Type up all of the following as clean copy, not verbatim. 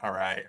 All right.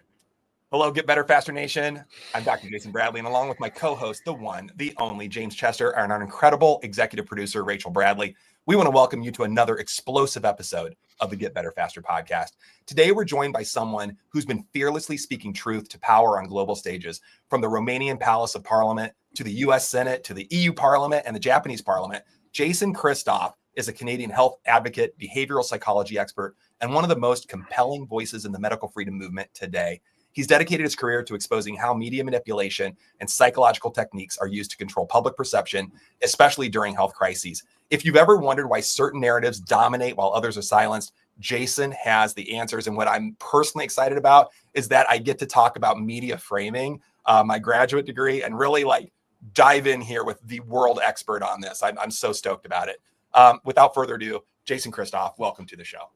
Hello, Get Better Faster Nation. I'm Dr. Jason Bradley, and along with my co-host, the one, the only James Chester, and our incredible executive producer, Rachel Bradley, we want to welcome you to another explosive episode of the Get Better Faster podcast. Today, we're joined by someone who's been fearlessly speaking truth to power on global stages, from the Romanian Palace of Parliament to the U.S. Senate to the EU Parliament and the Japanese Parliament. Jason Christoff is a Canadian health advocate, behavioral psychology expert, and one of the most compelling voices in the medical freedom movement today. He's dedicated his career to exposing how media manipulation and psychological techniques are used to control public perception, especially during health crises. If you've ever wondered why certain narratives dominate while others are silenced, Jason has the answers. And what I'm personally excited about is that I get to talk about media framing, my graduate degree, and really dive in here with the world expert on this. I'm so stoked about it. Without further ado, Jason Christoff, welcome to the show.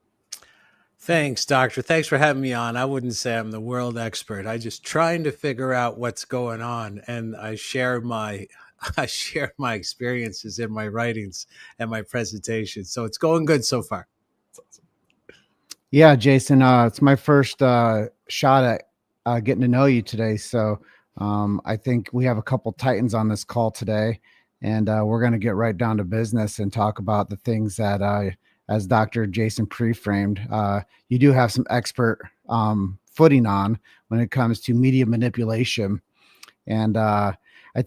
Thanks, doctor. Thanks for having me on. I wouldn't say I'm the world expert. I just trying to figure out what's going on, and I share my experiences in my writings and my presentations. So it's going good so far. That's awesome. Yeah, Jason, it's my first shot at getting to know you today. So I think we have a couple Titans on this call today, and we're going to get right down to business and talk about the things that as Dr. Jason pre-framed, you do have some expert footing on when it comes to media manipulation. And I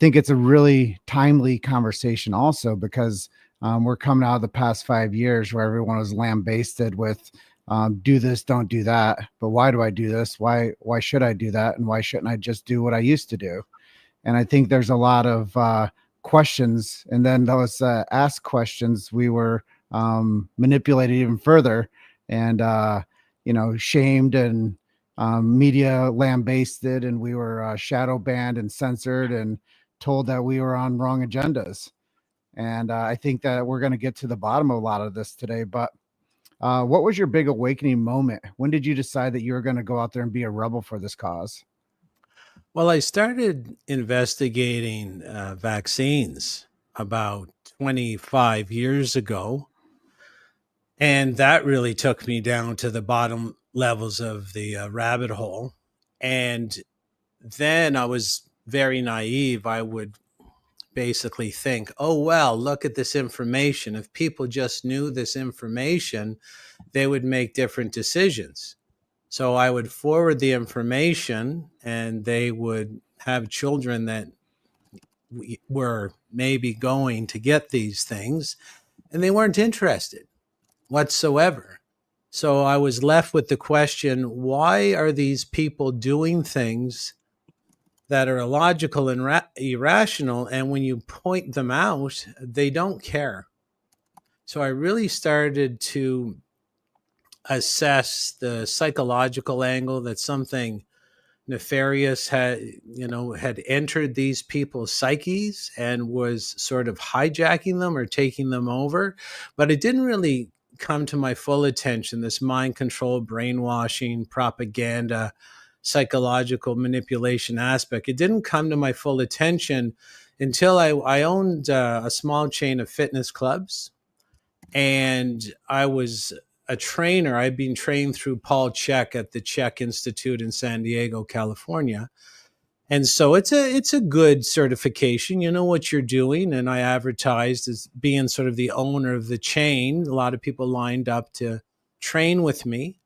think it's a really timely conversation also because we're coming out of the past 5 years where everyone was lambasted with do this, don't do that. But why do I do this? Why should I do that? And why shouldn't I just do what I used to do? And I think there's a lot of questions. And then those asked questions, we were manipulated even further and, shamed and media lambasted, and we were shadow banned and censored and told that we were on wrong agendas. And I think that we're going to get to the bottom of a lot of this today. But what was your big awakening moment? When did you decide that you were going to go out there and be a rebel for this cause? Well, I started investigating vaccines about 25 years ago. And that really took me down to the bottom levels of the rabbit hole. And then I was very naive. I would basically think, oh, well, look at this information. If people just knew this information, they would make different decisions. So I would forward the information and they would have children that were maybe going to get these things, and they weren't interested whatsoever. So I was left with the question, why are these people doing things that are illogical and irrational? And when you point them out, they don't care. So I really started to assess the psychological angle that something nefarious had entered these people's psyches and was sort of hijacking them or taking them over. But it didn't really come to my full attention, this mind control, brainwashing, propaganda, psychological manipulation aspect. It didn't come to my full attention until I owned a small chain of fitness clubs, and I was a trainer. I'd been trained through Paul Chek at the Chek Institute in San Diego, California. And so it's a good certification. You know what you're doing. And I advertised as being sort of the owner of the chain. A lot of people lined up to train with me,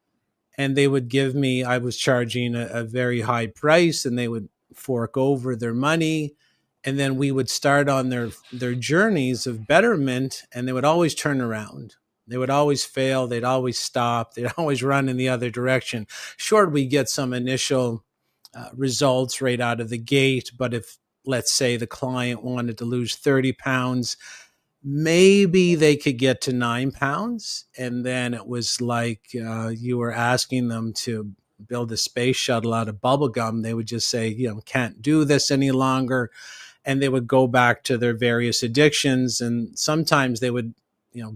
and they would give me, I was charging a very high price, and they would fork over their money. And then we would start on their journeys of betterment, and they would always turn around. They would always fail. They'd always stop. They'd always run in the other direction. Sure, we get some initial results right out of the gate. But if, let's say, the client wanted to lose 30 pounds, maybe they could get to 9 pounds. And then it was like you were asking them to build a space shuttle out of bubble gum. They would just say, can't do this any longer. And they would go back to their various addictions. And sometimes they would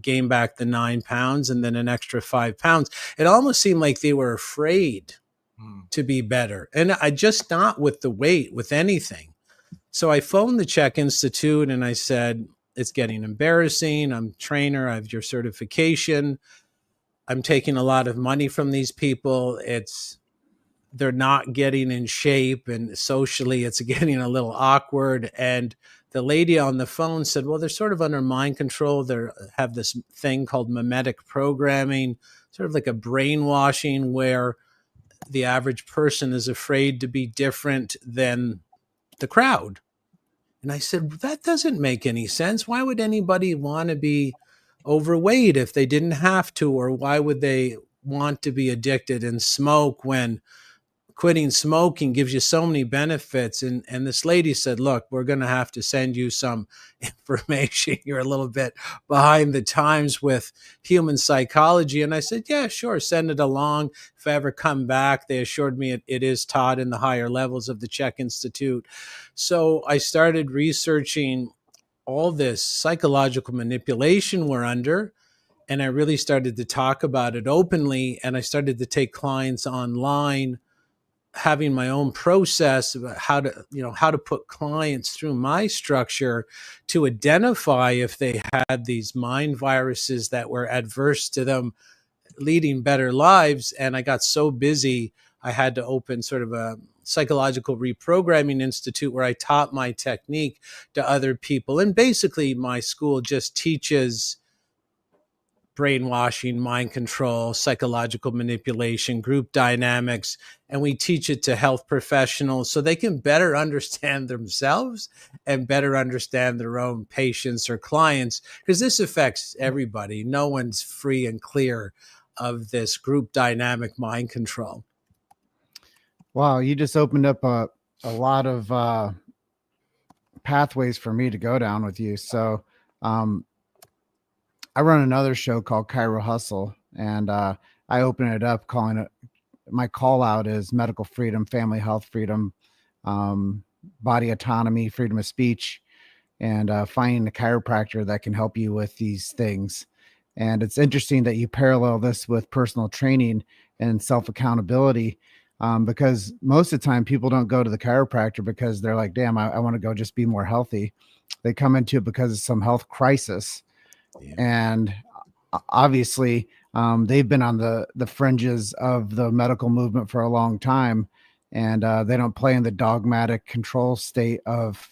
gain back the 9 pounds and then an extra 5 pounds. It almost seemed like they were afraid to be better. And I just not with the weight, with anything. So I phoned the Chek Institute and I said, it's getting embarrassing. I'm a trainer. I have your certification. I'm taking a lot of money from these people. they're not getting in shape, and socially it's getting a little awkward. And the lady on the phone said, well, they're sort of under mind control. They have this thing called mimetic programming, sort of like a brainwashing where the average person is afraid to be different than the crowd. And I said, that doesn't make any sense. Why would anybody want to be overweight if they didn't have to? Or why would they want to be addicted and smoke when quitting smoking gives you so many benefits? And this lady said, look, we're going to have to send you some information. You're a little bit behind the times with human psychology. And I said, yeah, sure, send it along. If I ever come back, they assured me it is taught in the higher levels of the Czech Institute. So I started researching all this psychological manipulation we're under. And I really started to talk about it openly. And I started to take clients online, having my own process about how to put clients through my structure to identify if they had these mind viruses that were adverse to them leading better lives. And I got so busy, I had to open sort of a psychological reprogramming institute where I taught my technique to other people. And basically my school just teaches brainwashing, mind control, psychological manipulation, group dynamics, and we teach it to health professionals so they can better understand themselves and better understand their own patients or clients, because this affects everybody. No one's free and clear of this group dynamic mind control. Wow, you just opened up a lot of pathways for me to go down with you. So I run another show called Chiro Hustle, and I open it up calling it, my call out is medical freedom, family health freedom, body autonomy, freedom of speech, and finding a chiropractor that can help you with these things. And it's interesting that you parallel this with personal training and self-accountability, because most of the time people don't go to the chiropractor because they're like, damn, I want to go just be more healthy. They come into it because of some health crisis. Yeah. And obviously they've been on the fringes of the medical movement for a long time, and they don't play in the dogmatic control state of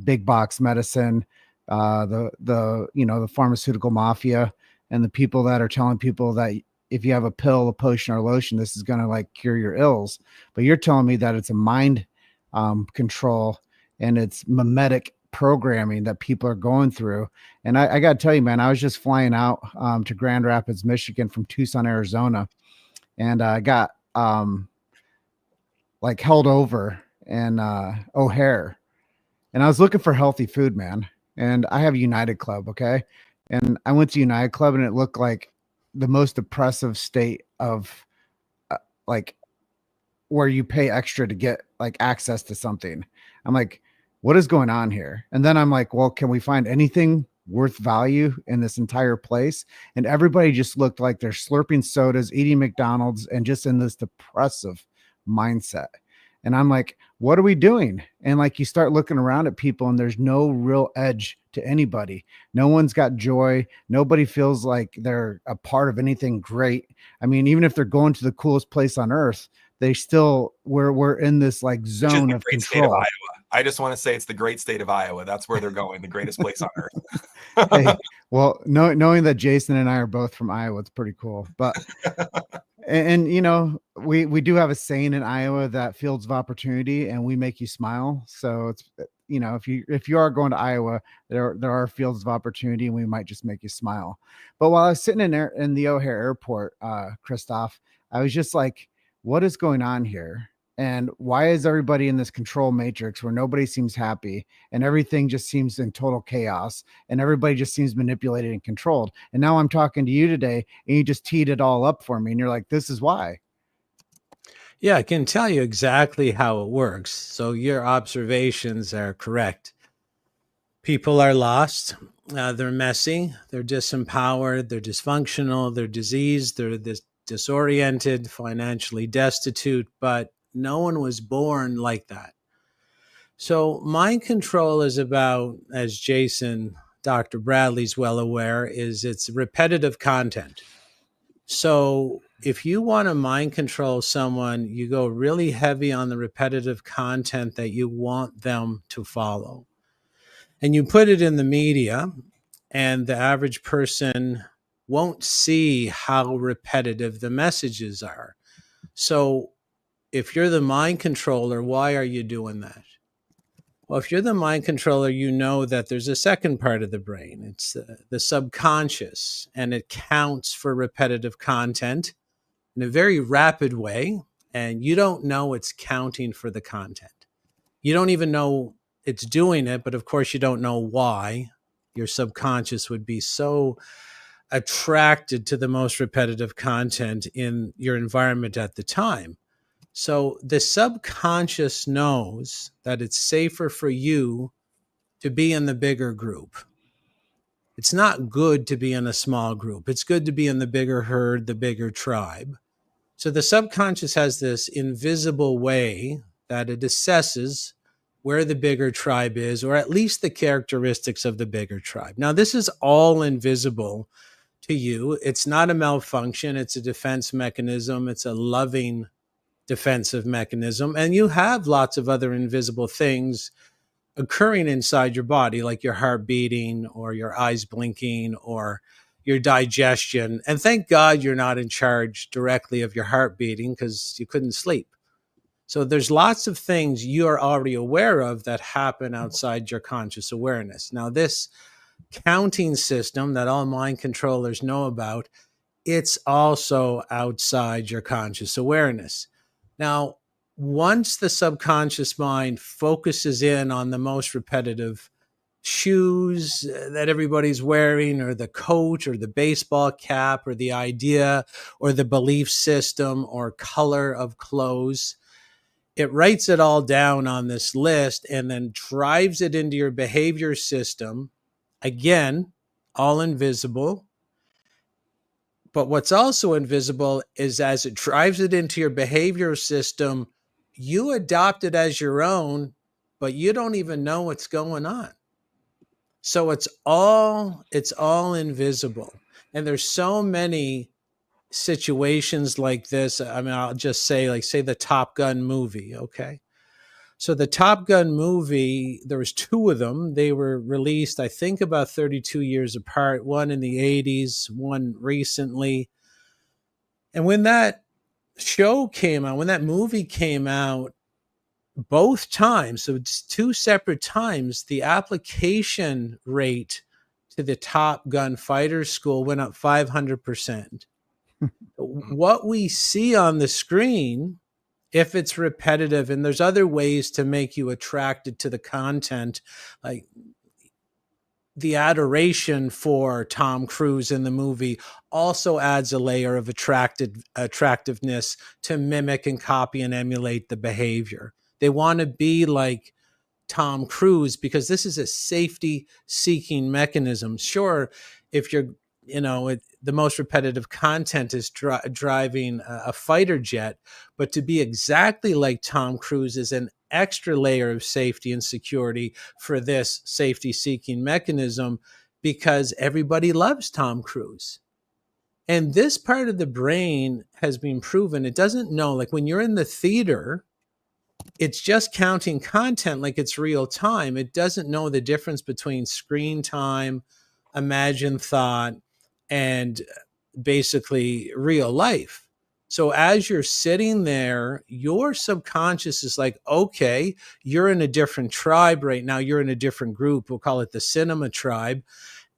big box medicine, the pharmaceutical mafia, and the people that are telling people that if you have a pill, a potion, or lotion, this is going to like cure your ills. But you're telling me that it's a mind control and it's mimetic programming that people are going through. And I got to tell you, man, I was just flying out to Grand Rapids, Michigan from Tucson, Arizona. And I got like held over in O'Hare. And I was looking for healthy food, man. And I have United Club, okay? And I went to United Club and it looked like the most oppressive state of like where you pay extra to get like access to something. I'm like, what is going on here? And then I'm like, well, can we find anything worth value in this entire place? And everybody just looked like they're slurping sodas, eating McDonald's, and just in this depressive mindset. And I'm like, what are we doing? And like, you start looking around at people and there's no real edge to anybody. No one's got joy. Nobody feels like they're a part of anything great. I mean, even if they're going to the coolest place on earth, they still, we're in this like zone of control. I just want to say it's the great state of Iowa. That's where they're going, the greatest place on earth. Hey, well, knowing that Jason and I are both from Iowa, it's pretty cool. But and you know, we do have a saying in Iowa that fields of opportunity, and we make you smile. So it's, you know, if you are going to Iowa, there are fields of opportunity, and we might just make you smile. But while I was sitting in there in the O'Hare Airport, Christoff, I was just like, what is going on here? And why is everybody in this control matrix where nobody seems happy and everything just seems in total chaos and everybody just seems manipulated and controlled? And now I'm talking to you today and you just teed it all up for me. And you're like, this is why. Yeah, I can tell you exactly how it works. So your observations are correct. People are lost. They're messy. They're disempowered. They're dysfunctional. They're diseased. They're disoriented, financially destitute, but no one was born like that. So mind control is about, as Jason, Dr. Bradley's well aware, is it's repetitive content. So if you want to mind control someone, you go really heavy on the repetitive content that you want them to follow. And you put it in the media, and the average person won't see how repetitive the messages are. So if you're the mind controller, why are you doing that? Well, if you're the mind controller, you know that there's a second part of the brain. It's the subconscious, and it counts for repetitive content in a very rapid way. And you don't know it's counting for the content. You don't even know it's doing it, but of course you don't know why. Your subconscious would be so attracted to the most repetitive content in your environment at the time. So the subconscious knows that it's safer for you to be in the bigger group. It's not good to be in a small group. It's good to be in the bigger herd, the bigger tribe. So the subconscious has this invisible way that it assesses where the bigger tribe is, or at least the characteristics of the bigger tribe. Now, this is all invisible to you. It's not a malfunction. It's a defense mechanism. It's a loving defensive mechanism. And you have lots of other invisible things occurring inside your body, like your heart beating or your eyes blinking or your digestion. And thank God you're not in charge directly of your heart beating, because you couldn't sleep. So there's lots of things you are already aware of that happen outside your conscious awareness. Now, this counting system that all mind controllers know about, it's also outside your conscious awareness. Now, once the subconscious mind focuses in on the most repetitive shoes that everybody's wearing, or the coat, or the baseball cap, or the idea, or the belief system, or color of clothes, it writes it all down on this list and then drives it into your behavior system. Again, all invisible. But what's also invisible is, as it drives it into your behavior system, you adopt it as your own, but you don't even know what's going on. So it's all invisible. And there's so many situations like this. I mean, I'll just say, like, say the Top Gun movie, okay? So the Top Gun movie, there was two of them. They were released, I think, about 32 years apart, one in the 80s, one recently. And when that show came out, when that movie came out, both times, so it's two separate times, the application rate to the Top Gun fighter school went up 500%. What we see on the screen, if it's repetitive, and there's other ways to make you attracted to the content, like the adoration for Tom Cruise in the movie also adds a layer of attractiveness to mimic and copy and emulate the behavior. They want to be like Tom Cruise because this is a safety seeking mechanism. Sure, if you're, the most repetitive content is driving a fighter jet, but to be exactly like Tom Cruise is an extra layer of safety and security for this safety seeking mechanism, because everybody loves Tom Cruise. And this part of the brain has been proven. It doesn't know, like when you're in the theater, it's just counting content like it's real time. It doesn't know the difference between screen time, imagined thought, and basically real life. So as you're sitting there, your subconscious is like, okay, you're in a different tribe right now. You're in a different group. We'll call it the cinema tribe.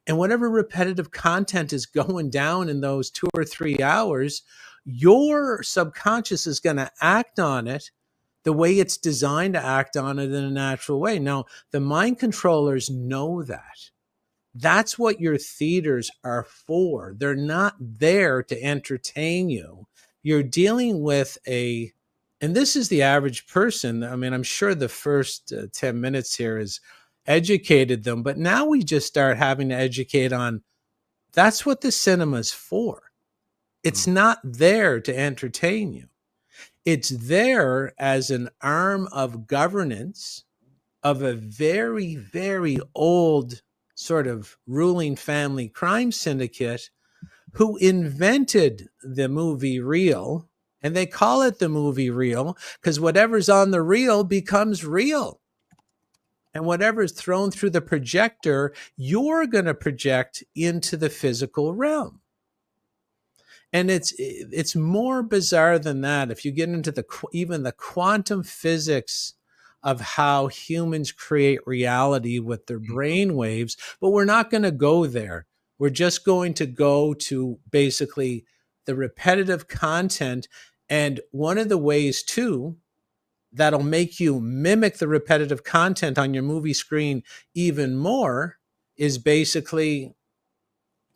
And whatever repetitive content is going down in those 2 or 3 hours, your subconscious is going to act on it the way it's designed to act on it in a natural way. Now, the mind controllers know that. That's what your theaters are for. They're not there to entertain you. You're dealing with and this is the average person. I mean, I'm sure the first 10 minutes here has educated them, but now we just start having to educate on, that's what the cinema's for. It's not there to entertain you. It's there as an arm of governance of a very, very old sort of ruling family crime syndicate who invented the movie reel. And they call it the movie reel because whatever's on the reel becomes real. And whatever's thrown through the projector, you're going to project into the physical realm. And it's more bizarre than that. If you get into even the quantum physics of how humans create reality with their brain waves, but we're not going to go there. We're just going to go to basically the repetitive content. And one of the ways too that'll make you mimic the repetitive content on your movie screen even more is basically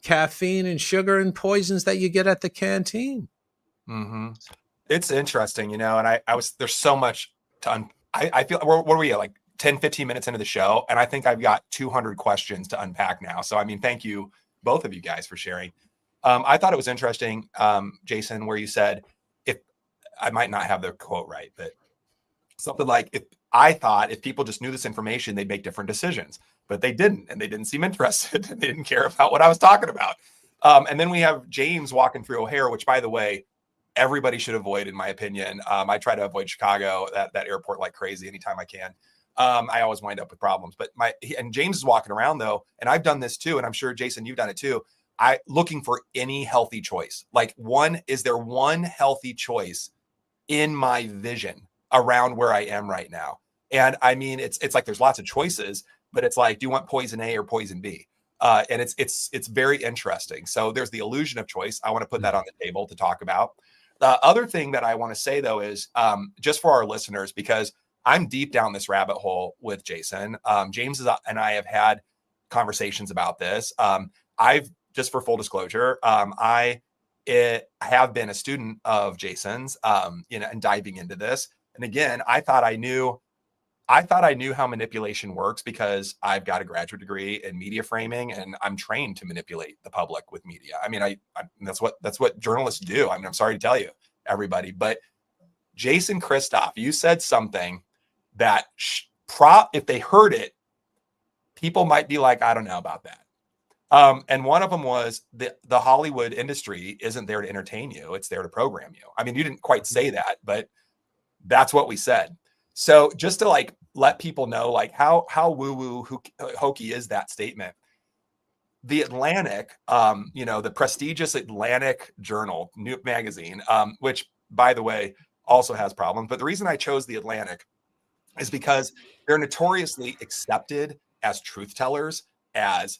caffeine and sugar and poisons that you get at the canteen. Mm-hmm. It's interesting, and there's so much to I feel, what are we at, like 10, 15 minutes into the show? And I think I've got 200 questions to unpack now. So, thank you, both of you guys, for sharing. I thought it was interesting, Jason, where you said, if I might not have the quote right, but something like, if people just knew this information, they'd make different decisions, but they didn't, and they didn't seem interested, and they didn't care about what I was talking about. And then we have James walking through O'Hare, which, by the way, everybody should avoid, in my opinion. I try to avoid Chicago, that airport, like crazy anytime I can. I always wind up with problems, and James is walking around though. And I've done this too. And I'm sure, Jason, you've done it too. Looking for any healthy choice. Like, is there one healthy choice in my vision around where I am right now? And it's like, there's lots of choices, but it's like, do you want poison A or poison B? And it's very interesting. So there's the illusion of choice. I want to put that on the table to talk about. The other thing that I want to say though is, just for our listeners, because I'm deep down this rabbit hole with Jason. James and I have had conversations about this. Just for full disclosure, I have been a student of Jason's, and diving into this. And again, I thought I knew how manipulation works because I've got a graduate degree in media framing, and I'm trained to manipulate the public with media. That's what journalists do. I'm sorry to tell you, everybody, but Jason Christoff, you said something that if they heard it, people might be like, I don't know about that. And one of them was the Hollywood industry isn't there to entertain you. It's there to program you. You didn't quite say that, but that's what we said. So just to let people know how woo-woo hokey is that statement. The Atlantic, the prestigious Atlantic Journal, new magazine, which, by the way, also has problems. But the reason I chose the Atlantic is because they're notoriously accepted as truth tellers, as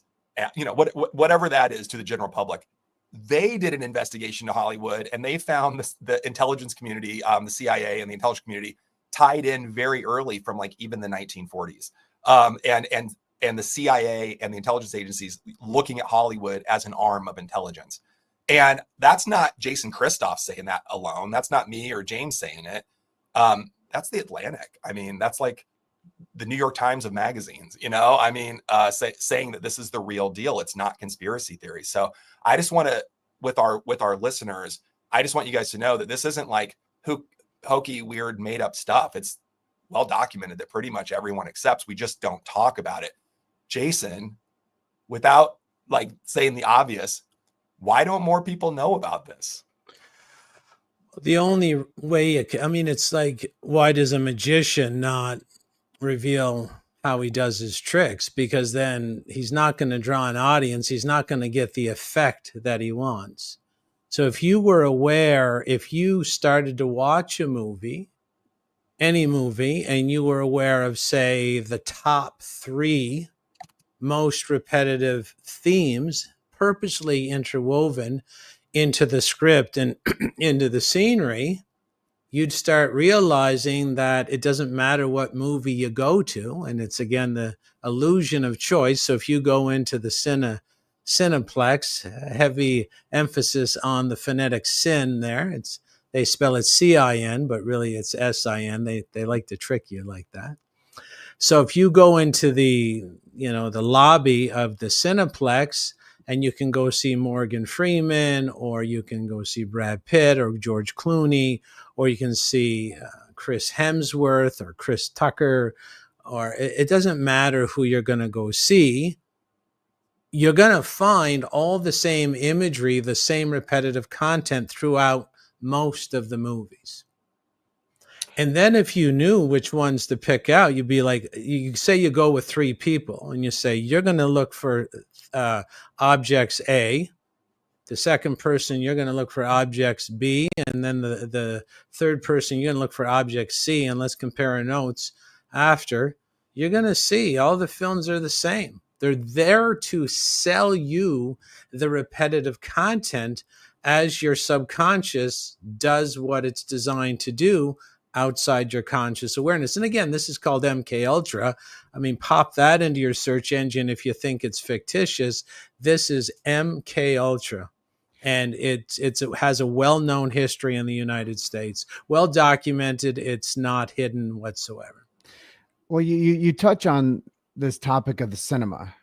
whatever that is to the general public. They did an investigation to Hollywood, and they found the intelligence community, the CIA and the intelligence community, tied in very early from even the 1940s. And the CIA and the intelligence agencies looking at Hollywood as an arm of intelligence. And that's not Jason Christoff saying that alone. That's not me or James saying it. That's the Atlantic. That's like the New York Times of magazines, saying that this is the real deal. It's not conspiracy theory. So I just want to, with our listeners, I just want you guys to know that this isn't like hokey, weird, made up stuff. It's well documented that pretty much everyone accepts. We just don't talk about it. Jason, without saying the obvious, why don't more people know about this? The only way, it's like, why does a magician not reveal how he does his tricks? Because then he's not going to draw an audience. He's not going to get the effect that he wants. So if you were aware, if you started to watch a movie, any movie, and you were aware of, say, the top 3 most repetitive themes purposely interwoven into the script and into the scenery, you'd start realizing that it doesn't matter what movie you go to. And it's, again, the illusion of choice. So if you go into the Cineplex, heavy emphasis on the phonetic sin there. They spell it CIN, but really it's SIN. They like to trick you like that. So if you go into the lobby of the Cineplex, and you can go see Morgan Freeman, or you can go see Brad Pitt or George Clooney, or you can see Chris Hemsworth or Chris Tucker, or it doesn't matter who you're going to go see. you're going to find all the same imagery, the same repetitive content throughout most of the movies. And then if you knew which ones to pick out, you'd be like, you say you go with 3 people and you say, you're going to look for objects A. The second person, you're going to look for objects B. And then the third person, you're going to look for object C. And let's compare our notes after. You're going to see all the films are the same. They're there to sell you the repetitive content as your subconscious does what it's designed to do outside your conscious awareness. And again, this is called MK Ultra. I mean, pop that into your search engine if you think it's fictitious. This is MK Ultra. And it has a well-known history in the United States, well documented. It's not hidden whatsoever. Well, you touch on this topic of the cinema.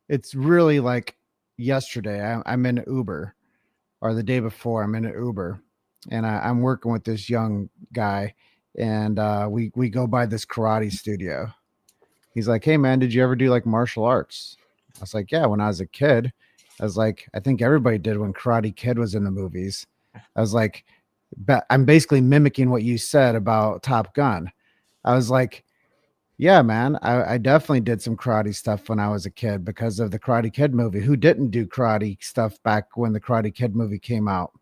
It's really like yesterday. I'm in an Uber, or the day before, I'm in an Uber, and I'm working with this young guy, and we go by this karate studio. He's like, "Hey man, did you ever do like martial arts?" I was like, "Yeah, when I was a kid." I was like, I think everybody did when Karate Kid was in the movies. I was like, I'm basically mimicking what you said about Top Gun. I was like, yeah, man, I definitely did some karate stuff when I was a kid because of the Karate Kid movie. Who didn't do karate stuff back when the Karate Kid movie came out?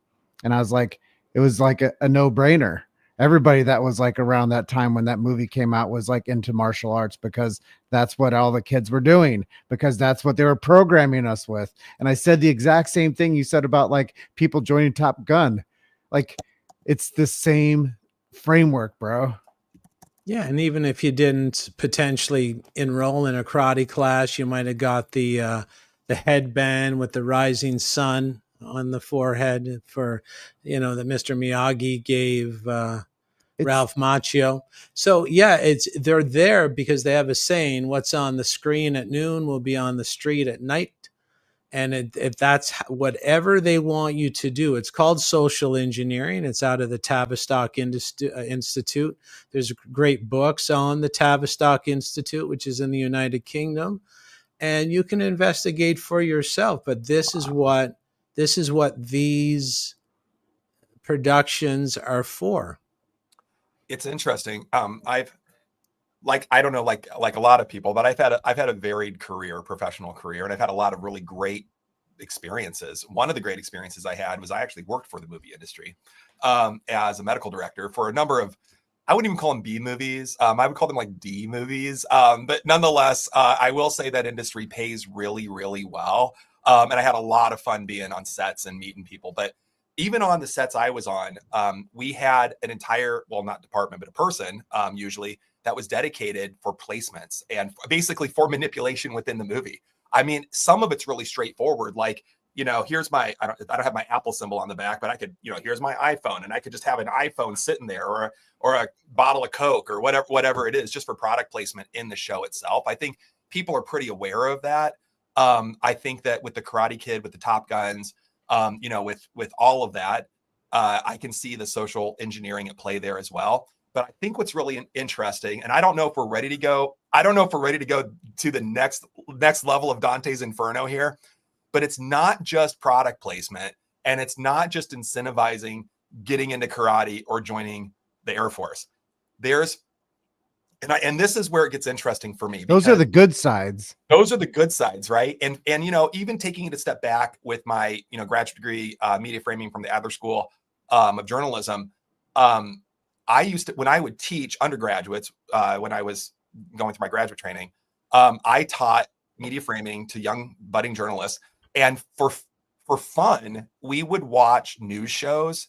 And I was like, it was like a no-brainer. Everybody that was like around that time when that movie came out was like into martial arts because that's what all the kids were doing, because that's what they were programming us with. And I said the exact same thing you said about like people joining Top Gun. Like, it's the same framework, bro. Yeah, and even if you didn't potentially enroll in a karate class, you might have got the headband with the rising sun on the forehead for, that Mr. Miyagi gave Ralph Macchio. So yeah, they're there because they have a saying: "What's on the screen at noon will be on the street at night." And if that's whatever they want you to do, it's called social engineering. It's out of the Tavistock Institute. There's great books on the Tavistock Institute, which is in the United Kingdom, and you can investigate for yourself. But this is what these productions are for. It's interesting. I don't know, like a lot of people, but I've had a varied career, professional career, and I've had a lot of really great experiences. One of the great experiences I had was I actually worked for the movie industry as a medical director for a number of, I wouldn't even call them B movies. I would call them like D movies. But nonetheless, I will say that industry pays really, really well. And I had a lot of fun being on sets and meeting people. But even on the sets I was on, we had an entire, well, not department, but a person usually that was dedicated for placements and basically for manipulation within the movie. I mean, some of it's really straightforward. Like, here's my, I don't have my Apple symbol on the back, but I could, here's my iPhone, and I could just have an iPhone sitting there, or a bottle of Coke or whatever it is, just for product placement in the show itself. I think people are pretty aware of that. I think that with the Karate Kid, with the Top Guns, with all of that, I can see the social engineering at play there as well. But I think what's really interesting, and I don't know if we're ready to go. I don't know if we're ready to go to the next level of Dante's Inferno here, but it's not just product placement, and it's not just incentivizing getting into karate or joining the Air Force. And this is where it gets interesting for me. Those are the good sides. Those are the good sides, right? And even taking it a step back with my graduate degree, media framing from the Adler School of Journalism. I used to, when I would teach undergraduates, when I was going through my graduate training, I taught media framing to young budding journalists. And for fun, we would watch news shows,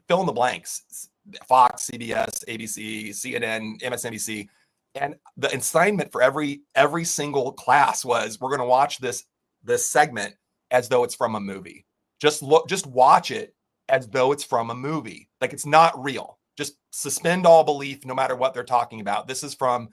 fill in the blanks, Fox, CBS, ABC, CNN, MSNBC. And the assignment for every single class was, we're going to watch this segment as though it's from a movie. Just watch it as though it's from a movie. Like, it's not real. Just suspend all belief, no matter what they're talking about. This is from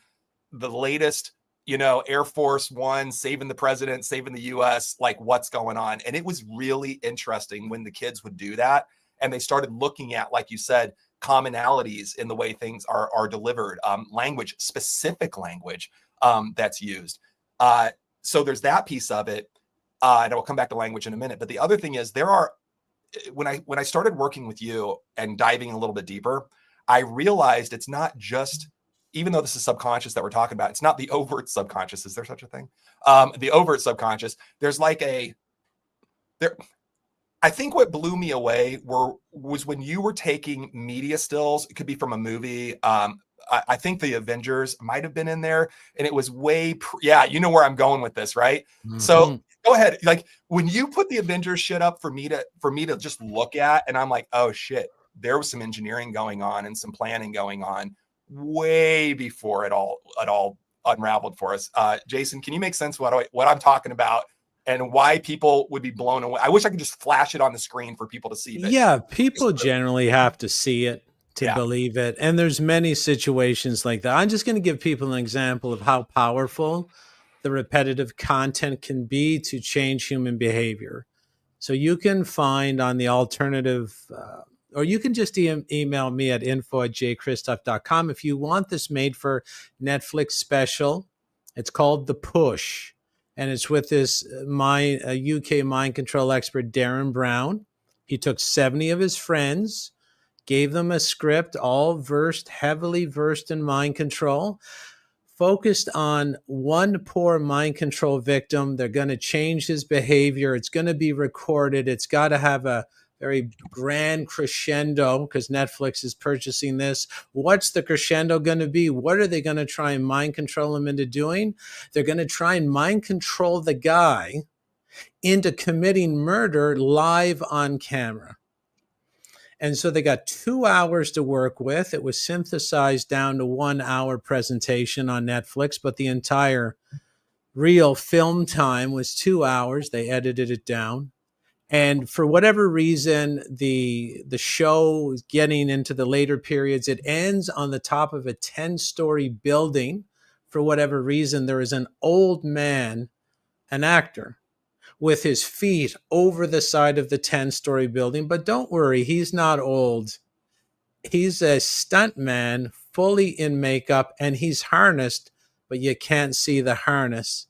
the latest, Air Force One, saving the president, saving the US, like, what's going on. And it was really interesting when the kids would do that. And they started looking at, like you said, commonalities in the way things are delivered, specific language that's used. So there's that piece of it. And I will come back to language in a minute. But the other thing is, when I started working with you and diving a little bit deeper, I realized it's not just, even though this is subconscious that we're talking about, it's not the overt subconscious. Is there such a thing? The overt subconscious. There's like I think what blew me away was when you were taking media stills. It could be from a movie. I think the Avengers might have been in there, and it was yeah, you know where I'm going with this, right? Mm-hmm. So go ahead. Like when you put the Avengers shit up for me to just look at, and I'm like, oh shit, there was some engineering going on and some planning going on way before it all unraveled for us. Jason, can you make sense of what I'm talking about? And why people would be blown away. I wish I could just flash it on the screen for people to see. Yeah, people generally have to see it to believe it. And there's many situations like that. I'm just going to give people an example of how powerful the repetitive content can be to change human behavior. So you can find on the alternative, or you can just email me at info@jchristoff.com if you want this made for Netflix special. It's called The Push. And it's with this UK mind control expert, Darren Brown. He took 70 of his friends, gave them a script, all heavily versed in mind control, focused on one poor mind control victim. They're going to change his behavior. It's going to be recorded. It's got to have a very grand crescendo because Netflix is purchasing this. What's the crescendo going to be? What are they going to try and mind control him into doing? They're going to try and mind control the guy into committing murder live on camera. And so they got 2 hours to work with. It was synthesized down to 1 hour presentation on Netflix, but the entire real film time was 2 hours. They edited it down. And for whatever reason, the show is getting into the later periods. It ends on the top of a 10-story building. For whatever reason, there is an old man, an actor, with his feet over the side of the 10-story building. But don't worry, he's not old. He's a stunt man, fully in makeup, and he's harnessed, but you can't see the harness.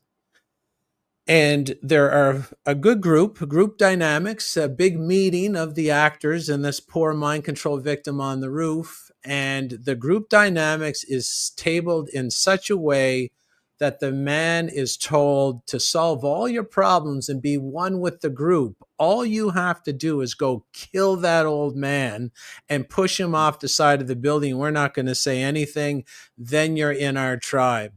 And there are a good group dynamics, a big meeting of the actors and this poor mind control victim on the roof. And the group dynamics is tabled in such a way that the man is told to solve all your problems and be one with the group. All you have to do is go kill that old man and push him off the side of the building. We're not going to say anything. Then you're in our tribe.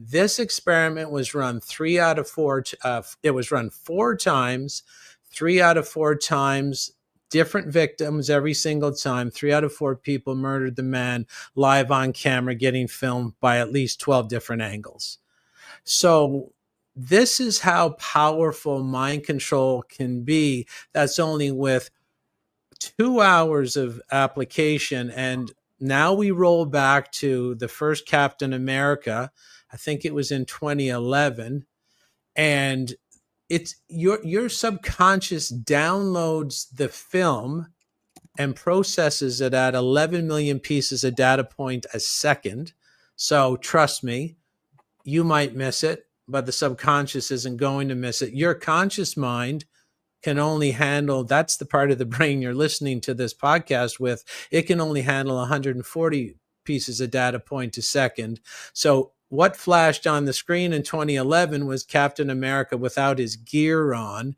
This experiment was run 3 out of 4. It was run 4 times, 3 out of 4 times, different victims every single time. 3 out of 4 people murdered the man live on camera, getting filmed by at least 12 different angles. So this is how powerful mind control can be. That's only with 2 hours of application. And now we roll back to the first Captain America. I think it was in 2011, and it's your subconscious downloads the film and processes it at 11 million pieces of data point a second. So trust me, you might miss it, but the subconscious isn't going to miss it. Your conscious mind can only handle, that's the part of the brain you're listening to this podcast with, it can only handle 140 pieces of data point a second. So what flashed on the screen in 2011 was Captain America without his gear on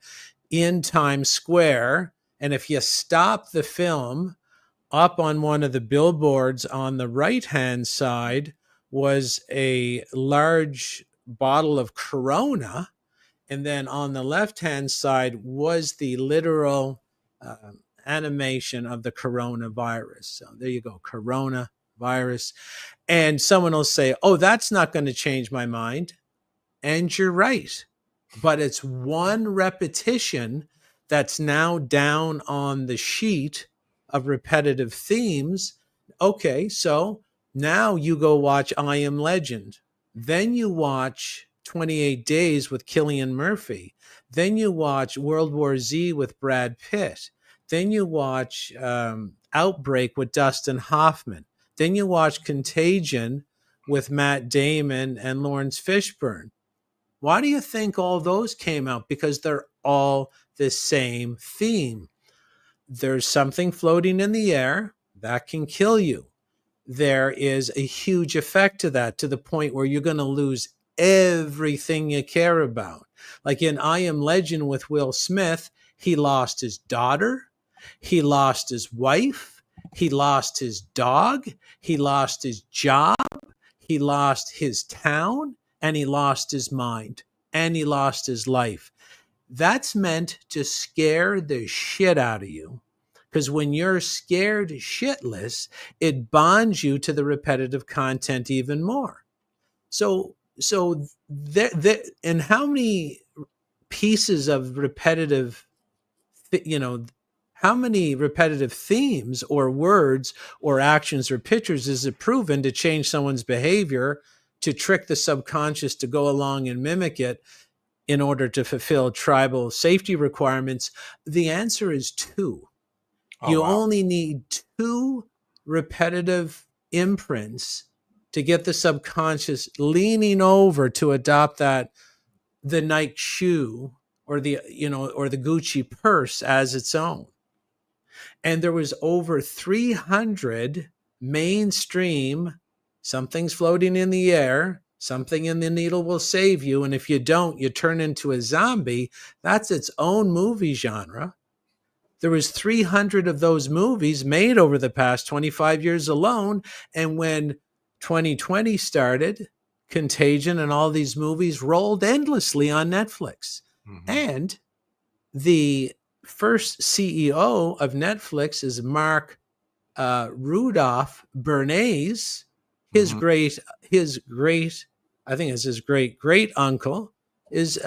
in Times Square. And if you stop the film, up on one of the billboards on the right-hand side was a large bottle of Corona. And then on the left-hand side was the literal animation of the coronavirus. So there you go, coronavirus. And someone will say, oh, that's not going to change my mind. And you're right. But it's one repetition that's now down on the sheet of repetitive themes. Okay, so now you go watch I Am Legend. Then you watch 28 Days with Cillian Murphy. Then you watch World War Z with Brad Pitt. Then you watch Outbreak with Dustin Hoffman. Then you watch Contagion with Matt Damon and Lawrence Fishburne. Why do you think all those came out? Because they're all the same theme. There's something floating in the air that can kill you. There is a huge effect to that, to the point where you're going to lose everything you care about. Like in I Am Legend with Will Smith, he lost his daughter, he lost his wife, he lost his dog, he lost his job, he lost his town, and he lost his mind, and he lost his life. That's meant to scare the shit out of you. Because when you're scared shitless, it bonds you to the repetitive content even more. So and how many pieces of repetitive, how many repetitive themes or words or actions or pictures is it proven to change someone's behavior, to trick the subconscious to go along and mimic it in order to fulfill tribal safety requirements? The answer is two. You only need two repetitive imprints to get the subconscious leaning over to adopt the Nike shoe or the Gucci purse as its own. And there was over 300 mainstream, something's floating in the air, something in the needle will save you, and if you don't, you turn into a zombie. That's its own movie genre. There was 300 of those movies made over the past 25 years alone. And when 2020 started, Contagion and all these movies rolled endlessly on Netflix. Mm-hmm. And the first CEO of Netflix is Mark Rudolph Bernays. His great, I think it's his great uncle is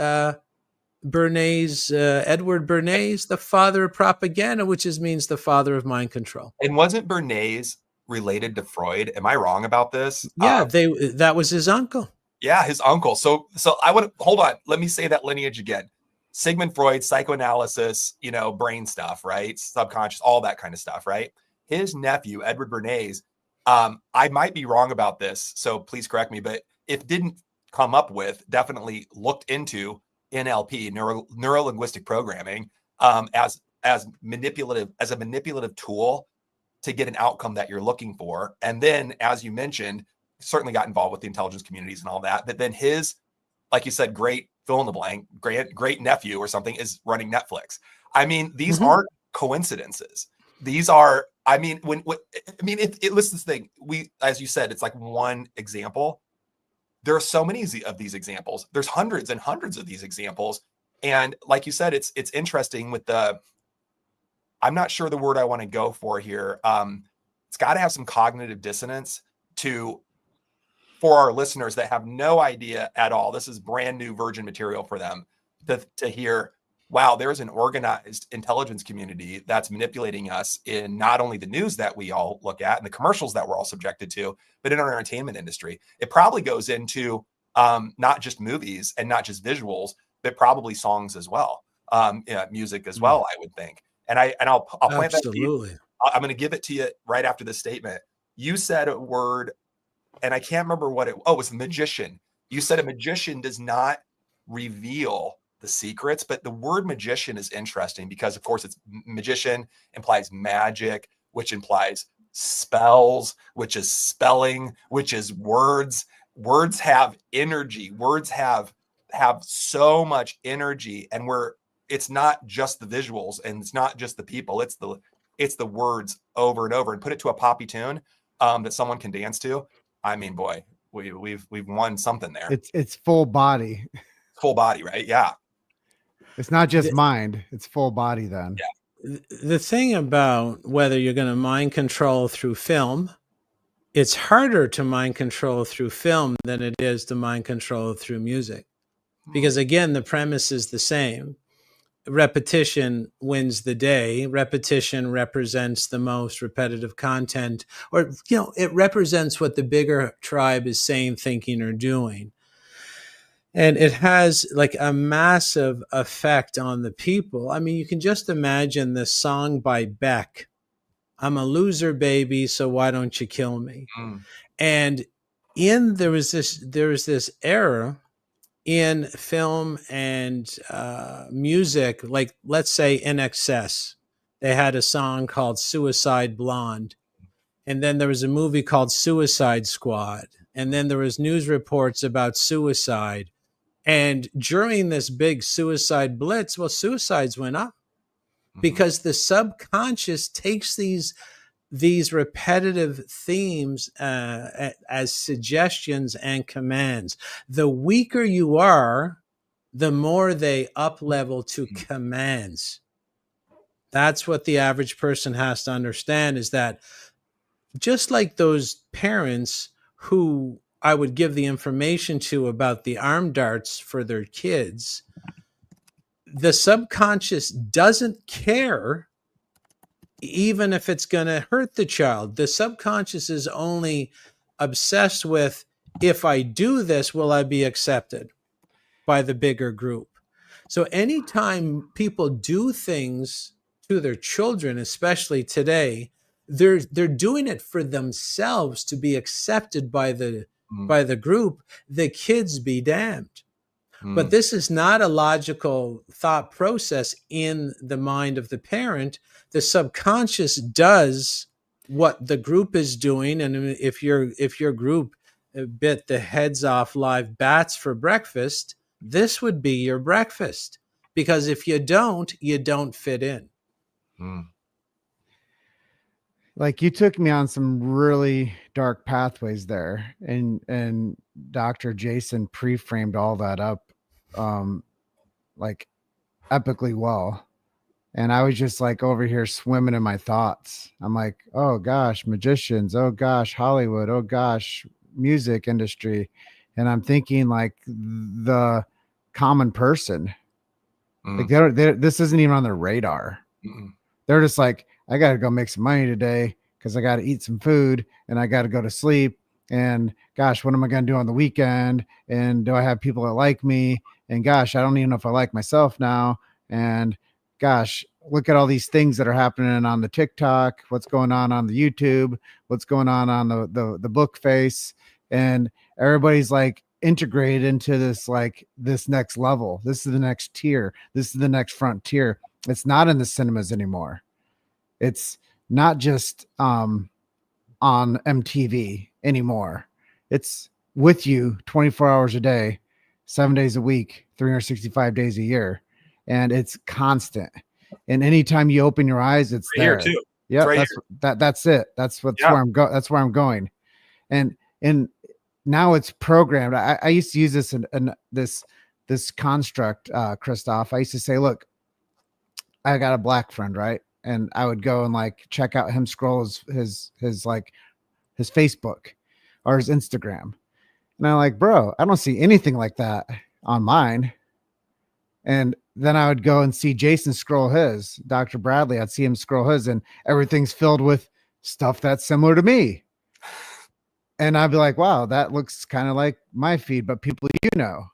Bernays, Edward Bernays, the father of propaganda, which means the father of mind control. And wasn't Bernays related to Freud? Am I wrong about this? Yeah, that was his uncle. Yeah, his uncle. So I want to hold on. Let me say that lineage again. Sigmund Freud, psychoanalysis, brain stuff, right? Subconscious, all that kind of stuff, right? His nephew, Edward Bernays, I might be wrong about this, so please correct me, but if didn't come up with, definitely looked into NLP, neuro-linguistic programming, as a manipulative tool to get an outcome that you're looking for. And then, as you mentioned, certainly got involved with the intelligence communities and all that. But then his, like you said, great fill in the blank, great nephew or something is running Netflix. I mean, these aren't coincidences. These are, I mean, if it lists this thing, as you said, it's like one example. There are so many of these examples. There's hundreds and hundreds of these examples. And like you said, it's interesting with I'm not sure the word I want to go for here. It's got to have some cognitive dissonance for our listeners that have no idea at all. This is brand new virgin material for them to hear, wow, there's an organized intelligence community that's manipulating us in not only the news that we all look at and the commercials that we're all subjected to, but in our entertainment industry. It probably goes into not just movies and not just visuals, but probably songs as well, music as well, I would think. And I'll plant that to you. I'm going to give it to you right after this statement. You said a word, and I can't remember what it was magician. You said a magician does not reveal the secrets, but the word magician is interesting because, of course, it's magician implies magic, which implies spells, which is spelling, which is words. Words have energy. Words have so much energy, and it's not just the visuals and it's not just the people. It's the words over and over, and put it to a poppy tune that someone can dance to. I mean, boy, we've won something there. It's full body. Full body, right? Yeah. It's not just mind, it's full body then. Yeah. The thing about whether you're going to mind control through film, it's harder to mind control through film than it is to mind control through music. Because again, the premise is the same. Repetition wins the day. Repetition represents the most repetitive content, or, it represents what the bigger tribe is saying, thinking, or doing. And it has like a massive effect on the people. I mean, you can just imagine the song by Beck, I'm a loser, baby, so why don't you kill me? And there was this era in film and music, like let's say In Excess, they had a song called Suicide Blonde. And then there was a movie called Suicide Squad. And then there was news reports about suicide. And during this big suicide blitz, well, suicides went up because the subconscious takes these repetitive themes as suggestions and commands. The weaker you are, the more they up level to commands. That's what the average person has to understand, is that just like those parents who I would give the information to about the arm darts for their kids, the subconscious doesn't care even if it's going to hurt the child. The subconscious is only obsessed with, if I do this, will I be accepted by the bigger group? So anytime people do things to their children, especially today, they're doing it for themselves to be accepted by the group. The kids be damned. But this is not a logical thought process in the mind of the parent. The subconscious does what the group is doing. And if your group bit the heads off live bats for breakfast, this would be your breakfast. Because if you don't fit in. Like, you took me on some really dark pathways there, and Dr. Jason pre-framed all that up like epically well. And I was just like over here swimming in my thoughts. I'm like, oh gosh, magicians, oh gosh, Hollywood, oh gosh, music industry. And I'm thinking like the common person. Like this isn't even on their radar. They're just like, I got to go make some money today because I got to eat some food and I got to go to sleep. And gosh, what am I going to do on the weekend? And do I have people that like me? And gosh, I don't even know if I like myself now. And gosh, look at all these things that are happening on the TikTok, what's going on the YouTube, what's going on the book face. And everybody's like integrated into this, like this next level. This is the next tier. This is the next frontier. It's not in the cinemas anymore. It's not just on MTV anymore. It's with you 24 hours a day, 7 days a week, 365 days a year. And it's constant. And anytime you open your eyes, it's right there. Here too. Yeah, right, that's it. That's where I'm going. And now it's programmed. I used to use this in this construct, Christoff. I used to say, look, I got a black friend, right? And I would go and like check out him scroll his Facebook or his Instagram. And I'm like, bro, I don't see anything like that on mine. And then I would go and see Jason scroll his, Dr. Bradley. I'd see him scroll his, and everything's filled with stuff that's similar to me. And I'd be like, wow, that looks kind of like my feed, but people you know.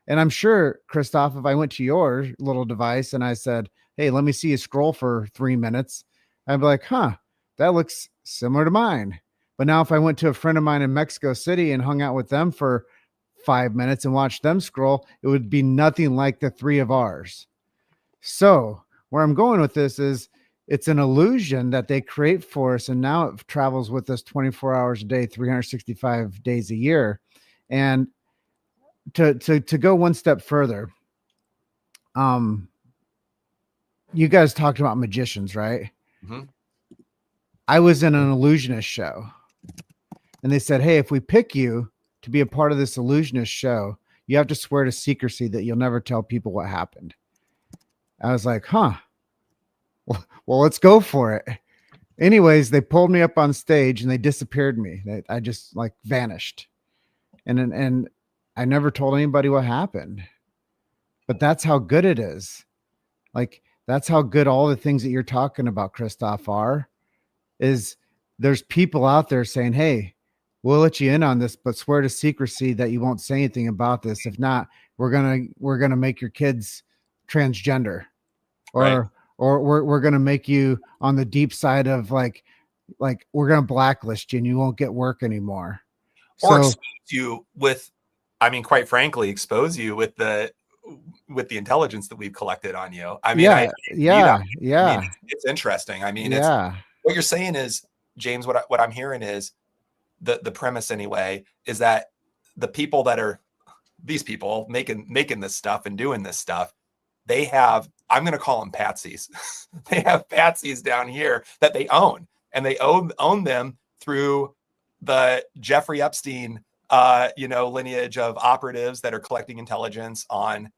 And I'm sure, Christoff, if I went to your little device and I said, hey, let me see you scroll for 3 minutes, I'd be like, huh, that looks similar to mine. But now if I went to a friend of mine in Mexico City and hung out with them for 5 minutes and watched them scroll, it would be nothing like the three of ours. So where I'm going with this is it's an illusion that they create for us. And now it travels with us 24 hours a day, 365 days a year. And to go one step further, you guys talked about magicians, right? Mm-hmm. I was in an illusionist show, and they said, hey, if we pick you to be a part of this illusionist show, you have to swear to secrecy that you'll never tell people what happened. I was like, huh, well, let's go for it. Anyways, they pulled me up on stage and they disappeared me. I just like vanished. And I never told anybody what happened, but that's how good it is. Like, that's how good all the things that you're talking about, Christoff, are, is there's people out there saying, hey, we'll let you in on this, but swear to secrecy that you won't say anything about this. If not, we're gonna make your kids transgender, or right. or we're gonna make you on the deep side of like we're gonna blacklist you and you won't get work anymore. Or expose you with I mean, quite frankly, expose you with the intelligence that we've collected on you. I mean, Yeah, yeah, I yeah, mean, it's interesting. I mean, it's yeah. what you're saying is, James, what I'm hearing is the premise anyway, is that the people that are these people making this stuff and doing this stuff, they have, I'm going to call them patsies. They have patsies down here that they own, and they own them through the Jeffrey Epstein, lineage of operatives that are collecting intelligence on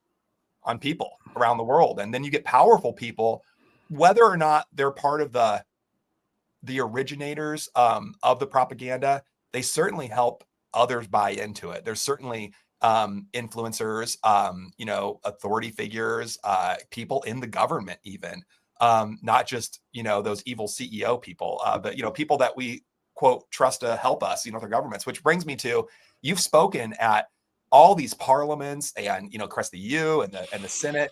people around the world. And then you get powerful people, whether or not they're part of the originators of the propaganda, they certainly help others buy into it. There's certainly influencers, authority figures, people in the government, even not just, those evil CEO people, but, people that we quote trust to help us, their governments, which brings me to, you've spoken at all these parliaments and, across the EU and the Senate.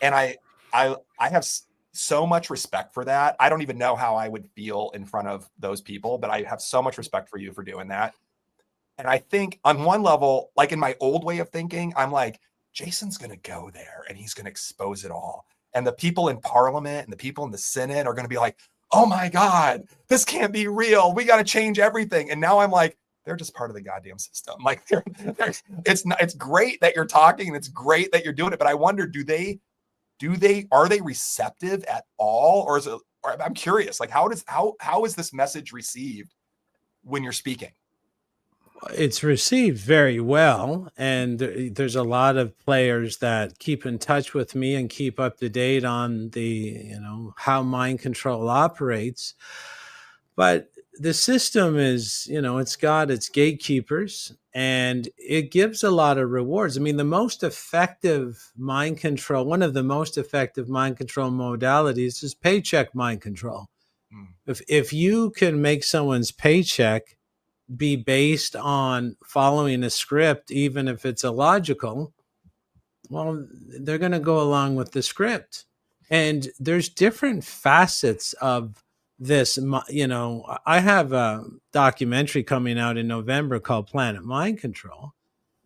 And I have so much respect for that. I don't even know how I would feel in front of those people, but I have so much respect for you for doing that. And I think on one level, like in my old way of thinking, I'm like, Jason's going to go there and he's going to expose it all. And the people in parliament and the people in the Senate are going to be like, oh my God, this can't be real. We got to change everything. And now I'm like, they're just part of the goddamn system. Like it's great that you're talking and it's great that you're doing it. But I wonder, are they receptive at all? Or is it, or I'm curious, like how is this message received when you're speaking? It's received very well, and there's a lot of players that keep in touch with me and keep up to date on the, how mind control operates. But the system is, it's got its gatekeepers, and it gives a lot of rewards. I mean, one of the most effective mind control modalities is paycheck mind control. If you can make someone's paycheck be based on following a script, even if it's illogical, well, they're going to go along with the script. And there's different facets of this. I have a documentary coming out in November called Planet Mind Control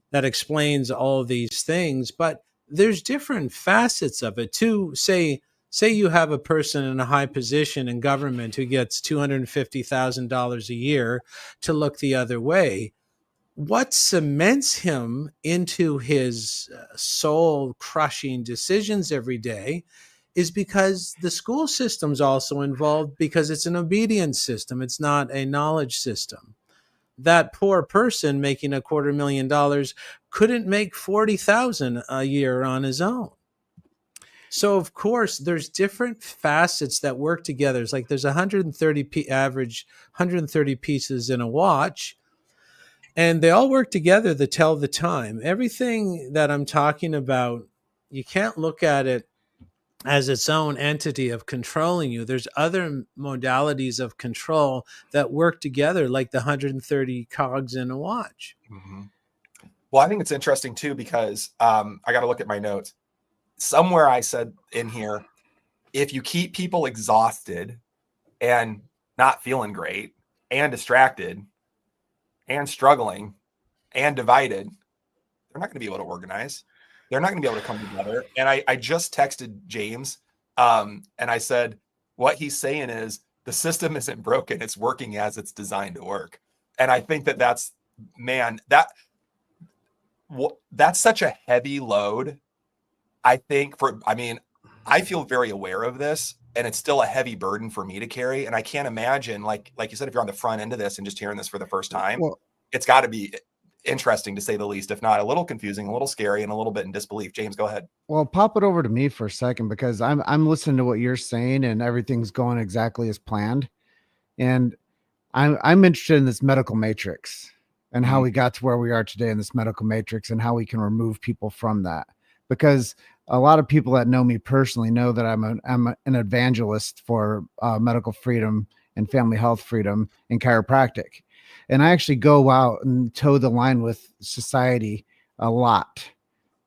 that explains all these things, but there's different facets of it too. Say you have a person in a high position in government who gets $250,000 a year to look the other way. What cements him into his soul-crushing decisions every day is because the school system's also involved, because it's an obedience system. It's not a knowledge system. That poor person making $250,000 couldn't make $40,000 a year on his own. So of course, there's different facets that work together. It's like there's 130 pieces in a watch, and they all work together to tell the time. Everything that I'm talking about, you can't look at it as its own entity of controlling you. There's other modalities of control that work together, like the 130 cogs in a watch. Mm-hmm. Well, I think it's interesting too, because I got to look at my notes. Somewhere I said in here, if you keep people exhausted and not feeling great and distracted and struggling and divided, they're not going to be able to organize. They're not going to be able to come together. And I just texted James and I said, what he's saying is the system isn't broken. It's working as it's designed to work. And I think that's such a heavy load. I feel very aware of this, and it's still a heavy burden for me to carry. And I can't imagine, like you said, if you're on the front end of this and just hearing this for the first time, it's got to be interesting to say the least, if not a little confusing, a little scary, and a little bit in disbelief. James, go ahead. Well, pop it over to me for a second, because I'm listening to what you're saying and everything's going exactly as planned. And I'm interested in this medical matrix and how we got to where we are today in this medical matrix and how we can remove people from that. Because a lot of people that know me personally know that I'm an evangelist for medical freedom and family health freedom and chiropractic. And I actually go out and toe the line with society a lot.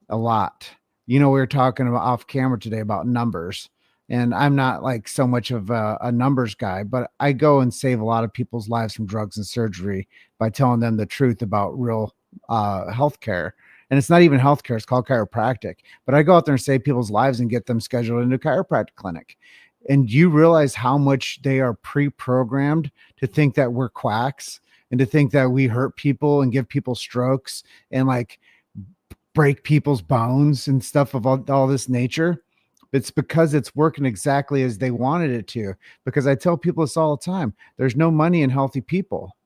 We were talking about off camera today about numbers, and I'm not like so much of a numbers guy, but I go and save a lot of people's lives from drugs and surgery by telling them the truth about real healthcare. And it's not even healthcare; it's called chiropractic. But I go out there and save people's lives and get them scheduled into a chiropractic clinic. And you realize how much they are pre-programmed to think that we're quacks and to think that we hurt people and give people strokes and like break people's bones and stuff of all this nature. It's because it's working exactly as they wanted it to. Because I tell people this all the time: there's no money in healthy people.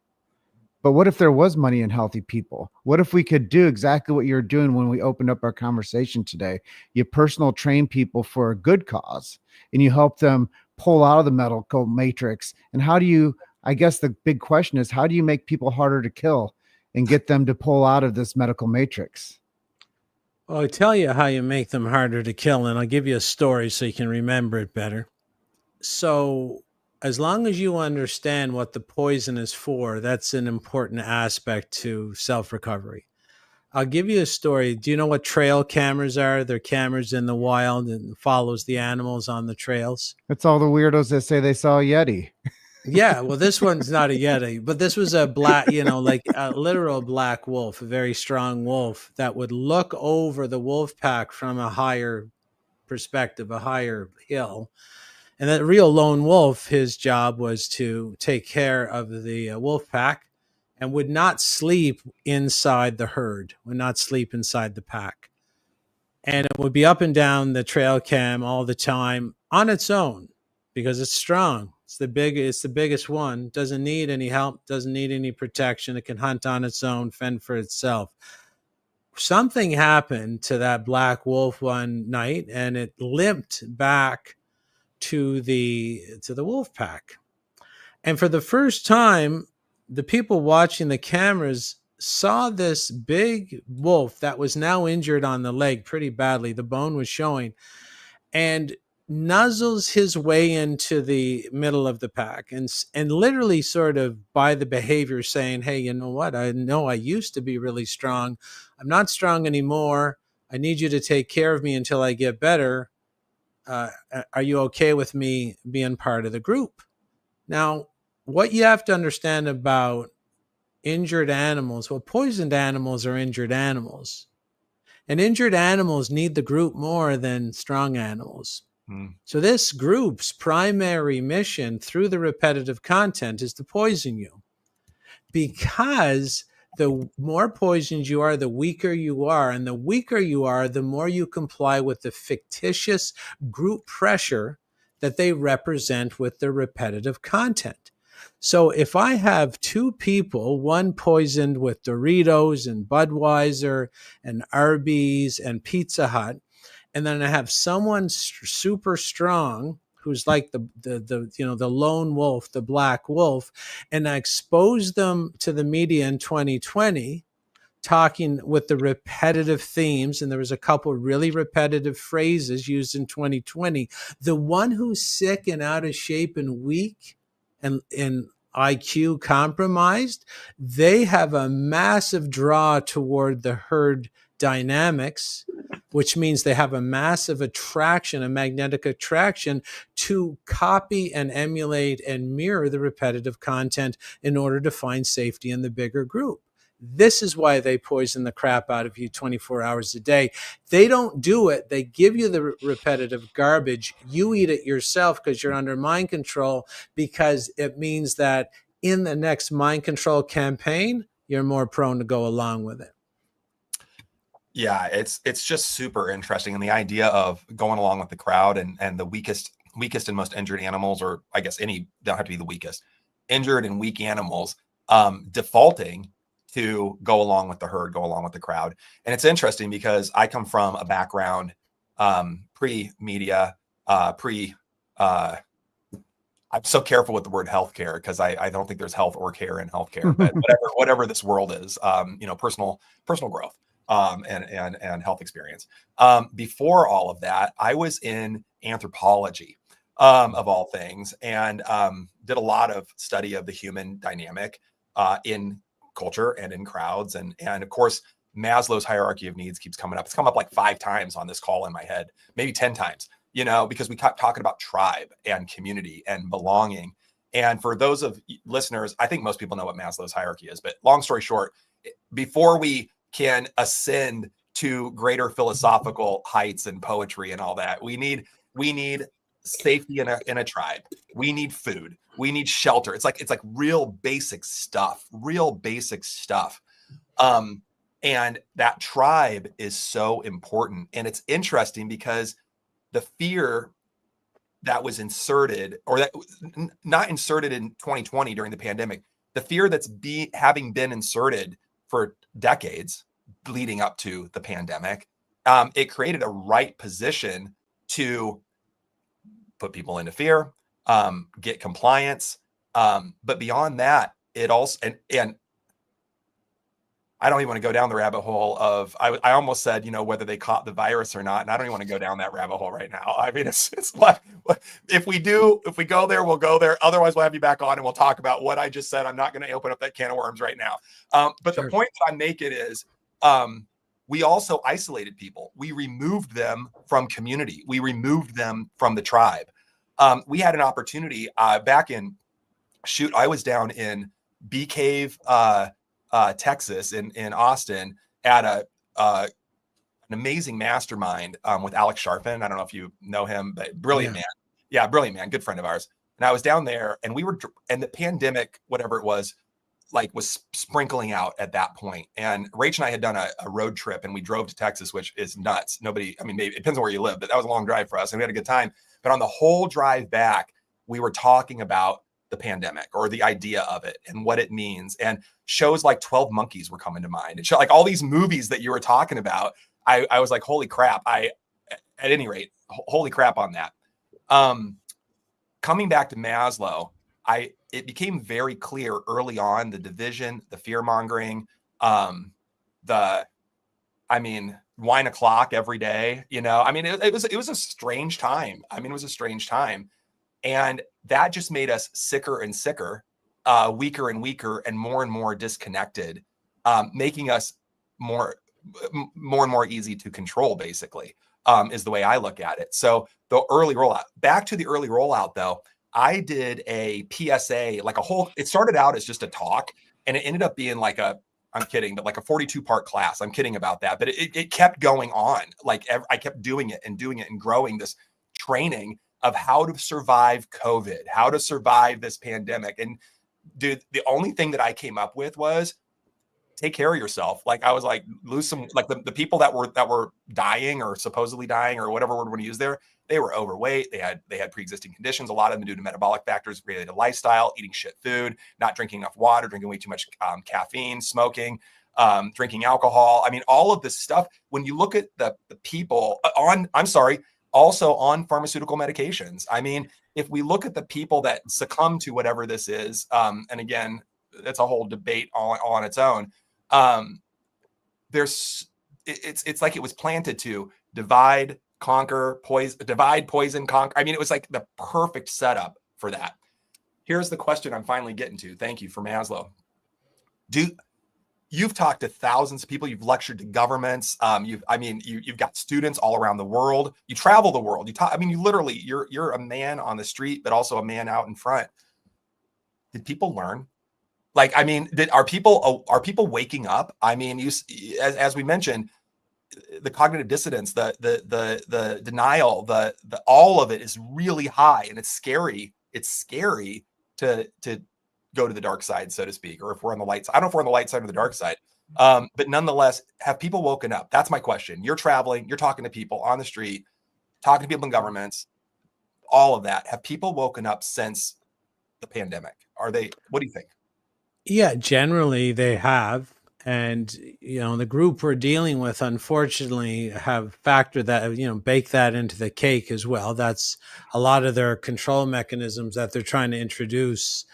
But what if there was money in healthy people? What if we could do exactly what you're doing when we opened up our conversation today? You personal train people for a good cause, and you help them pull out of the medical matrix. And how do you, I guess the big question is, how do you make people harder to kill and get them to pull out of this medical matrix? Well, I tell you how you make them harder to kill, and I'll give you a story so you can remember it better. So, as long as you understand what the poison is for, that's an important aspect to self recovery. I'll give you a story. Do you know what trail cameras are? They're cameras in the wild and follows the animals on the trails. It's all the weirdos that say they saw a Yeti. Yeah, well, this one's not a Yeti, but this was a black, like a literal black wolf, a very strong wolf that would look over the wolf pack from a higher perspective, a higher hill. And that real lone wolf, his job was to take care of the wolf pack and would not sleep inside the herd, would not sleep inside the pack. And it would be up and down the trail cam all the time on its own because it's strong. It's the biggest one. Doesn't need any help, doesn't need any protection. It can hunt on its own, fend for itself. Something happened to that black wolf one night and it limped back to the wolf pack. And for the first time, the people watching the cameras saw this big wolf that was now injured on the leg pretty badly. The bone was showing, and nuzzles his way into the middle of the pack and literally sort of by the behavior saying, hey, you know what? I know I used to be really strong. I'm not strong anymore. I need you to take care of me until I get better. Are you okay with me being part of the group? Now, what you have to understand about injured animals, well, poisoned animals are injured animals. And injured animals need the group more than strong animals. So this group's primary mission through the repetitive content is to poison you. Because the more poisoned you are, the weaker you are. And the weaker you are, the more you comply with the fictitious group pressure that they represent with the repetitive content. So if I have two people, one poisoned with Doritos and Budweiser and Arby's and Pizza Hut, and then I have someone super strong who's like the lone wolf, the black wolf, and I expose them to the media in 2020, talking with the repetitive themes, and there was a couple really repetitive phrases used in 2020. The one who's sick and out of shape and weak and IQ compromised, they have a massive draw toward the herd dynamics, which means they have a massive attraction, a magnetic attraction to copy and emulate and mirror the repetitive content in order to find safety in the bigger group. This is why they poison the crap out of you 24 hours a day. They don't do it. They give you the repetitive garbage. You eat it yourself because you're under mind control, because it means that in the next mind control campaign, you're more prone to go along with it. Yeah, it's just super interesting. And the idea of going along with the crowd and the weakest and most injured animals, or I guess don't have to be the weakest, injured and weak animals, defaulting to go along with the herd, go along with the crowd. And it's interesting because I come from a background, pre-media, I'm so careful with the word healthcare because I don't think there's health or care in healthcare, but whatever this world is, personal growth. And health experience. Before all of that, I was in anthropology, of all things, and did a lot of study of the human dynamic in culture and in crowds. And of course, Maslow's hierarchy of needs keeps coming up. It's come up like 5 times on this call in my head, maybe 10 times, because we kept talking about tribe and community and belonging. And for those of listeners, I think most people know what Maslow's hierarchy is, but long story short, before we can ascend to greater philosophical heights and poetry and all that, we need safety in a tribe. We need food. We need shelter. It's like real basic stuff. And that tribe is so important. And it's interesting because the fear that was inserted, or that not inserted in 2020 during the pandemic, the fear that's having been inserted for decades leading up to the pandemic, it created a right position to put people into fear, get compliance. But beyond that, it also, and I don't even want to go down the rabbit hole of, I almost said, whether they caught the virus or not. And I don't even want to go down that rabbit hole right now. I mean, it's like, if we go there, we'll go there. Otherwise we'll have you back on and we'll talk about what I just said. I'm not going to open up that can of worms right now. But sure. The point that I'm making is, we also isolated people. We removed them from community. We removed them from the tribe. We had an opportunity back in, I was down in Bee Cave, Texas, in Austin, at an amazing mastermind with Alex Sharpin. I don't know if you know him, but brilliant man. Yeah, brilliant man, good friend of ours. And I was down there, and the pandemic, whatever it was sprinkling out at that point. And Rach and I had done a road trip, and we drove to Texas, which is nuts. Maybe it depends on where you live, but that was a long drive for us, and we had a good time. But on the whole drive back, we were talking about the pandemic, or the idea of it and what it means. And shows like 12 Monkeys were coming to mind. And like all these movies that you were talking about, I was like, holy crap. At any rate, holy crap on that. Coming back to Maslow, it became very clear early on, the division, the fear mongering, wine o'clock every day, it was a strange time. It was a strange time. And that just made us sicker and sicker, weaker and weaker, and more disconnected, making us more and more easy to control, basically, is the way I look at it. So the early rollout, back to the early rollout, though, I did a PSA, it started out as just a talk, and it ended up being I'm kidding, but like a 42-part class. I'm kidding about that, but it kept going on. I kept doing it and growing this training of how to survive COVID, how to survive this pandemic. And dude, the only thing that I came up with was take care of yourself. I was like, lose some, the people that were dying, or supposedly dying, or whatever word we're going to use there, they were overweight. They had pre-existing conditions. A lot of them due to metabolic factors related to lifestyle, eating shit food, not drinking enough water, drinking way too much caffeine, smoking, drinking alcohol. All of this stuff, when you look at the people also on pharmaceutical medications. If we look at the people that succumb to whatever this is, and again, that's a whole debate on its own. It's like it was planted to divide, conquer, poison, conquer. It was like the perfect setup for that. Here's the question I'm finally getting to. Thank you for Maslow. You've talked to thousands of people. You've lectured to governments. You've got students all around the world. You travel the world. You're a man on the street, but also a man out in front. Did people learn? Are people waking up? As we mentioned, the cognitive dissonance, the denial, the all of it is really high, and it's scary. It's scary to go to the dark side, so to speak, or if we're on the light side. I don't know if we're on the light side or the dark side. But nonetheless, have people woken up? That's my question. You're traveling, you're talking to people on the street, talking to people in governments, all of that. Have people woken up since the pandemic? What do you think? Yeah, generally they have. And, the group we're dealing with, unfortunately, have factored that, baked that into the cake as well. That's a lot of their control mechanisms that they're trying to introduce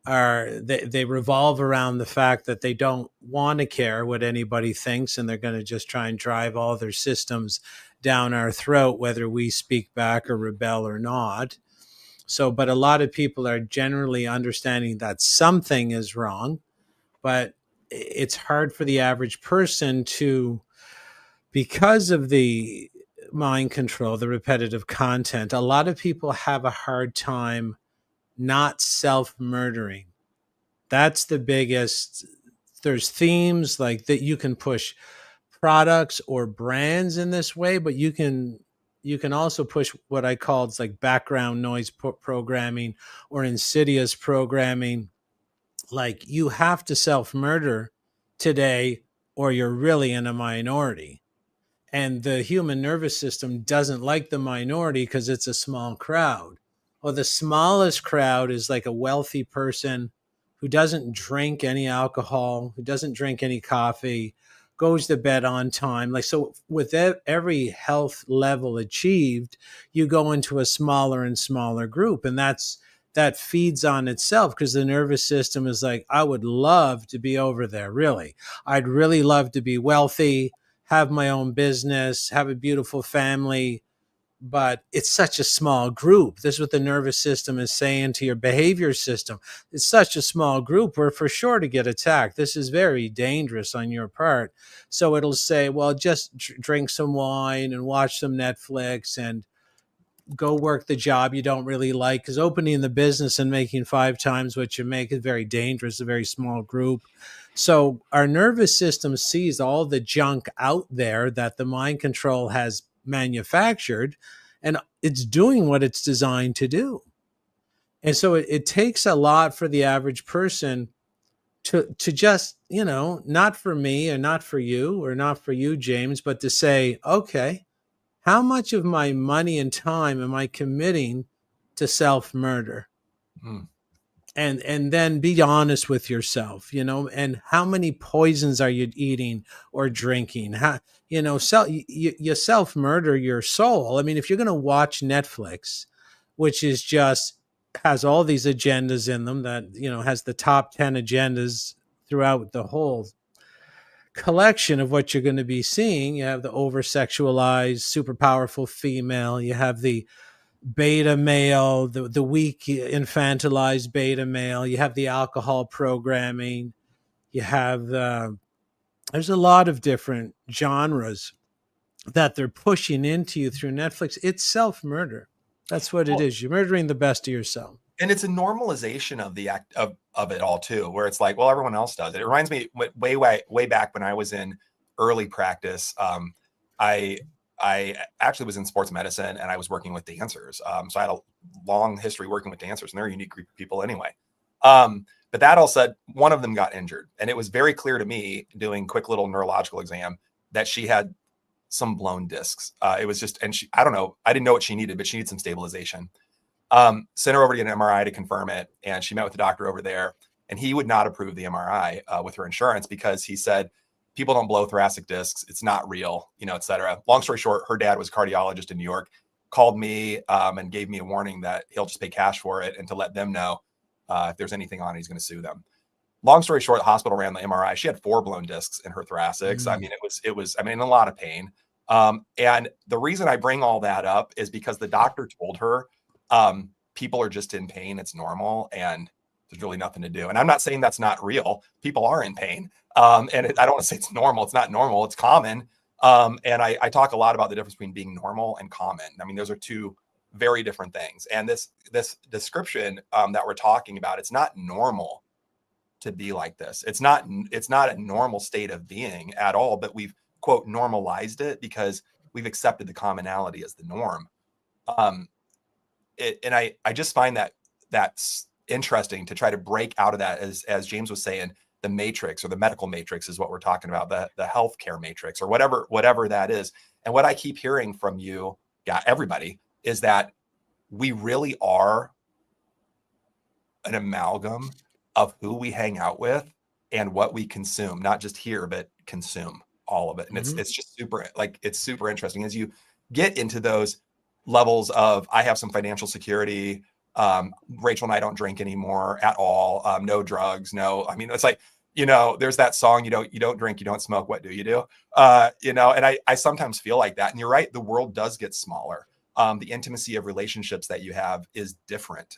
they revolve around the fact that they don't want to care what anybody thinks, and they're going to just try and drive all their systems down our throat, whether we speak back or rebel or not. So, but a lot of people are generally understanding that something is wrong, but it's hard for the average person to, because of the mind control, the repetitive content, a lot of people have a hard time not self-murdering. That's the biggest there's themes like that. You can push products or brands in this way, but you can also push what I called like background noise programming or insidious programming. Like you have to self-murder today or you're really in a minority. And the human nervous system doesn't like the minority because it's a small crowd. Well, the smallest crowd is like a wealthy person who doesn't drink any alcohol, who doesn't drink any coffee, goes to bed on time. Like, so with every health level achieved, you go into a smaller and smaller group. And that feeds on itself because the nervous system is like, I would love to be over there. Really. I'd really love to be wealthy, have my own business, have a beautiful family, but it's such a small group. This is what the nervous system is saying to your behavior system. It's such a small group. We're for sure to get attacked. This is very dangerous on your part. So it'll say, well, just drink some wine and watch some Netflix and go work the job you don't really like, because opening the business and making 5 times what you make is very dangerous, a very small group. So our nervous system sees all the junk out there that the mind control has manufactured, and it's doing what it's designed to do. And so it takes a lot for the average person to just, not for me or not for you or not for you, James, but to say, okay, how much of my money and time am I committing to self-murder? Mm. And then be honest with yourself, and how many poisons are you eating or drinking? How, you self-murder your soul. I mean, if you're going to watch Netflix, which is just has all these agendas in them that, has the top 10 agendas throughout the whole collection of what you're going to be seeing. You have the over sexualized, super powerful female. You have the beta male, the weak infantilized beta male. You have the alcohol programming. You have there's a lot of different genres that they're pushing into you through Netflix. It's self-murder. That's what it is. You're murdering the best of yourself. And it's a normalization of the act of it all too, where it's like, well, everyone else does it. It reminds me way back when I was in early practice. I actually was in sports medicine and I was working with dancers. So I had a long history working with dancers, and they're a unique group of people anyway. But that all said, one of them got injured, and it was very clear to me doing quick little neurological exam that she had some blown discs. It was just, and I don't know, I didn't know what she needed, but she needed some stabilization. Sent her over to get an MRI to confirm it. And she met with the doctor over there, and he would not approve the MRI with her insurance because he said, people don't blow thoracic discs. It's not real, et cetera. Long story short, her dad was a cardiologist in New York, called me and gave me a warning that he'll just pay cash for it and to let them know if there's anything on it, he's going to sue them. Long story short, the hospital ran the MRI. She had 4 blown discs in her thoracics. Mm. I mean, it was in a lot of pain. And the reason I bring all that up is because the doctor told her, people are just in pain. It's normal. And there's really nothing to do. And I'm not saying that's not real. People are in pain. I don't want to say it's normal. It's not normal. It's common. And I talk a lot about the difference between being normal and common. I mean, those are two very different things. And this description that we're talking about, it's not normal to be like this. It's not a normal state of being at all, but we've, quote, normalized it because we've accepted the commonality as the norm. And I just find that's interesting to try to break out of that, as James was saying, the matrix or the medical matrix is what we're talking about, the healthcare matrix or whatever that is. And what I keep hearing from you, everybody, is that we really are an amalgam of who we hang out with and what we consume, not just hear, but consume all of it. And it's just super interesting as you get into those levels of, I have some financial security. Rachel and I don't drink anymore at all. No drugs. No, I mean, it's like, there's that song, you don't drink, you don't smoke. What do you do? And I sometimes feel like that. And you're right. The world does get smaller. The intimacy of relationships that you have is different.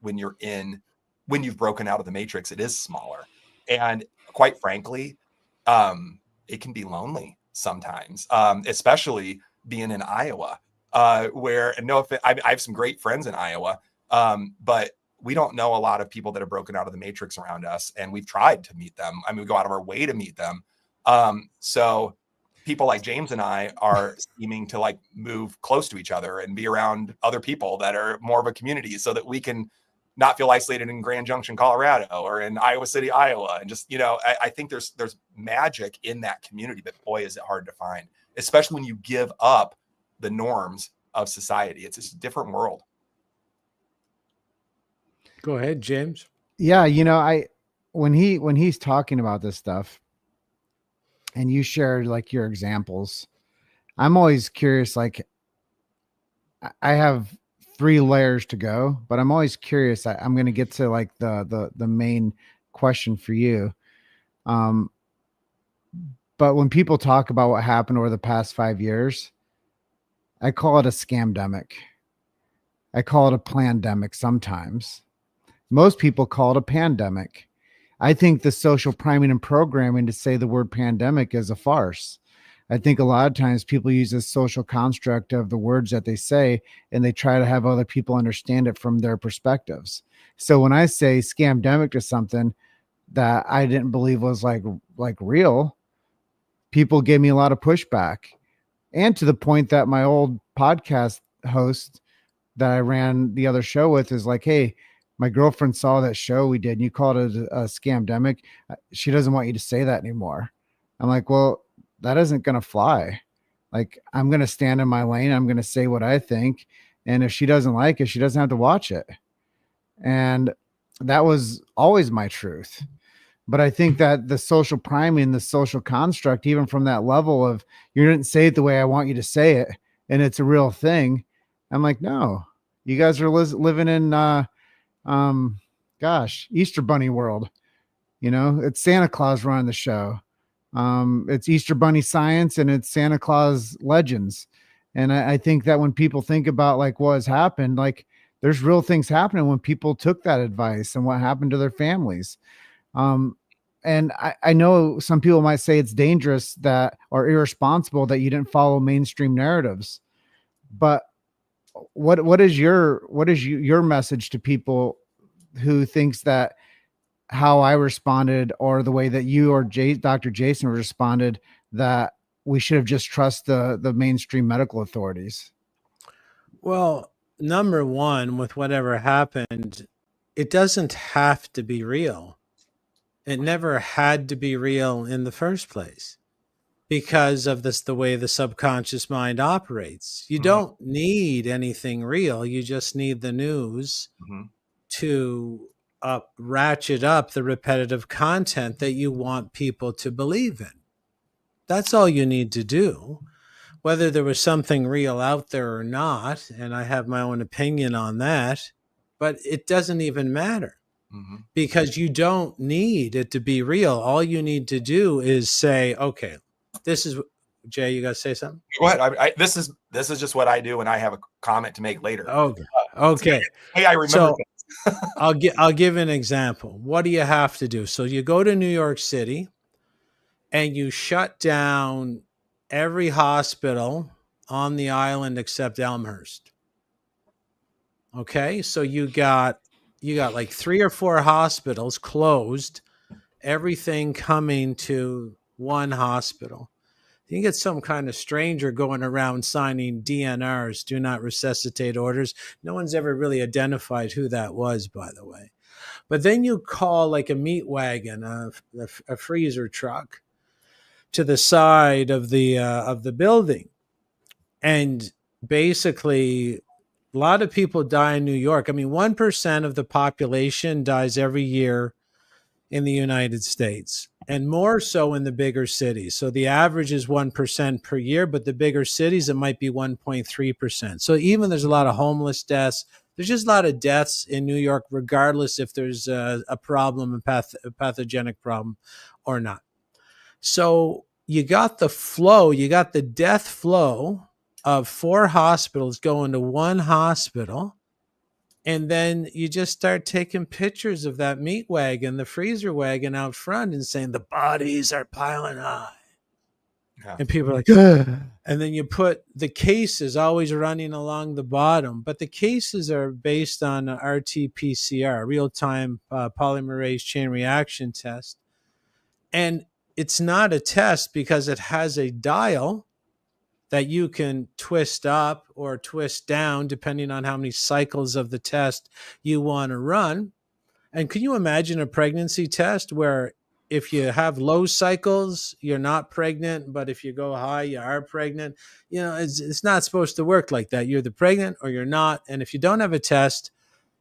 When you've broken out of the matrix, it is smaller. And quite frankly, it can be lonely sometimes, especially being in Iowa, where, I have some great friends in Iowa. But we don't know a lot of people that have broken out of the matrix around us, and we've tried to meet them. I mean, we go out of our way to meet them. So people like James and I are seeming to like move close to each other and be around other people that are more of a community, so that we can not feel isolated in Grand Junction, Colorado, or in Iowa City, Iowa. And just, I think there's magic in that community, but boy, is it hard to find, especially when you give up the norms of society. It's a different world. Go ahead, James. Yeah, when he's talking about this stuff and you shared like your examples, I'm always curious. Like, I have 3 layers to go, but I'm always curious. I'm going to get to like the main question for you. But when people talk about what happened over the past 5 years, I call it a scamdemic. I call it a plandemic sometimes. Most people call it a pandemic. I think the social priming and programming to say the word pandemic is a farce. I think a lot of times people use this social construct of the words that they say, and they try to have other people understand it from their perspectives. So when I say scamdemic to something that I didn't believe was like real, people gave me a lot of pushback. And to the point that my old podcast host that I ran the other show with is like, hey, my girlfriend saw that show we did and you called it a scamdemic. She doesn't want you to say that anymore. I'm like, well, that isn't going to fly. Like, I'm going to stand in my lane. I'm going to say what I think. And if she doesn't like it, she doesn't have to watch it. And that was always my truth. But I think that the social priming, the social construct, even from that level of you didn't say it the way I want you to say it, and it's a real thing. I'm like, no, you guys are living in, Easter Bunny world. It's Santa Claus running the show. It's Easter Bunny science and it's Santa Claus legends. And I think that when people think about like what has happened, like there's real things happening when people took that advice and what happened to their families. And I know some people might say it's dangerous that or irresponsible that you didn't follow mainstream narratives, but what is your message to people who thinks that how I responded or the way that you or Dr. Jason responded, that we should have just trust the mainstream medical authorities? Well, number one, with whatever happened, it doesn't have to be real. It never had to be real in the first place because of the way the subconscious mind operates. You don't need anything real. You just need the news to ratchet up the repetitive content that you want people to believe in. That's all you need to do. Whether there was something real out there or not, and I have my own opinion on that, but it doesn't even matter. Because you don't need it to be real. All you need to do is say, okay, this is Jay, you got to say something? Go ahead. This is just what I do, and I have a comment to make later. Okay. Hey, I remember. So I'll give an example. What do you have to do? So you go to New York City and you shut down every hospital on the island except Elmhurst. Okay, so you got like 3 or 4 hospitals closed, everything coming to one hospital. You get some kind of stranger going around signing DNRs, do not resuscitate orders. No one's ever really identified who that was, by the way. But then you call like a meat wagon, a freezer truck, to the side of the building. And basically, a lot of people die in New York. I mean, 1% of the population dies every year in the United States, and more so in the bigger cities. So the average is 1% per year, but the bigger cities, it might be 1.3%. So even there's a lot of homeless deaths. There's just a lot of deaths in New York, regardless if there's a problem, a pathogenic problem or not. So you got the flow, you got the death flow of 4 hospitals going to one hospital. And then you just start taking pictures of that meat wagon, the freezer wagon out front, and saying the bodies are piling high. Yeah. And people are like, "Ugh." And then you put the cases always running along the bottom, but the cases are based on RT-PCR, real-time polymerase chain reaction test. And it's not a test because it has a dial that you can twist up or twist down depending on how many cycles of the test you want to run. And can you imagine a pregnancy test where if you have low cycles, you're not pregnant, but if you go high, you are pregnant? You know, it's not supposed to work like that. You're either pregnant or you're not. And if you don't have a test,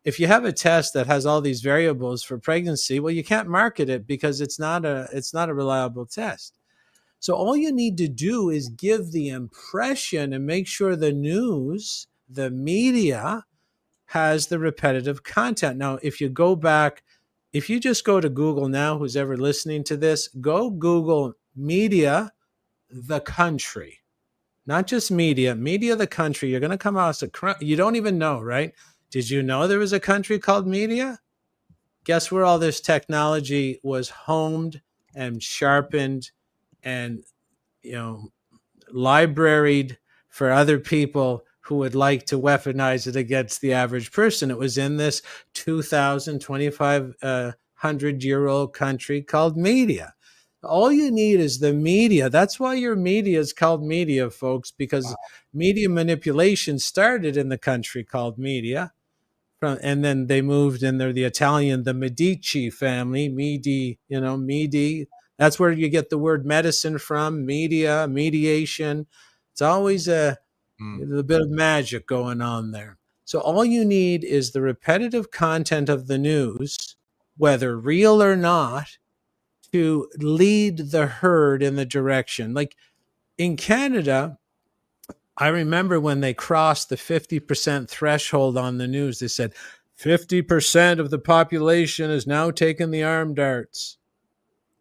if you have a test that has all these variables for pregnancy, well, you can't market it because it's not a reliable test. So all you need to do is give the impression and make sure the news, the media, has the repetitive content. Now, if you go back, if you just go to Google now, who's ever listening to this, go Google media, the country, not just media, media, the country. You're going to come out you don't even know, right? Did you know there was a country called media? Guess where all this technology was honed and sharpened and, you know, libraried for other people who would like to weaponize it against the average person. It was in this 2,500-year-old country called media. All you need is the media. That's why your media is called media, folks, because media manipulation started in the country called media. And then they moved, and they're the Italian, the Medici family, Medi. That's where you get the word medicine from, media, mediation. It's always a bit of magic going on there. So all you need is the repetitive content of the news, whether real or not, to lead the herd in the direction. Like in Canada, I remember when they crossed the 50% threshold on the news, they said 50% of the population has now taken the arm darts.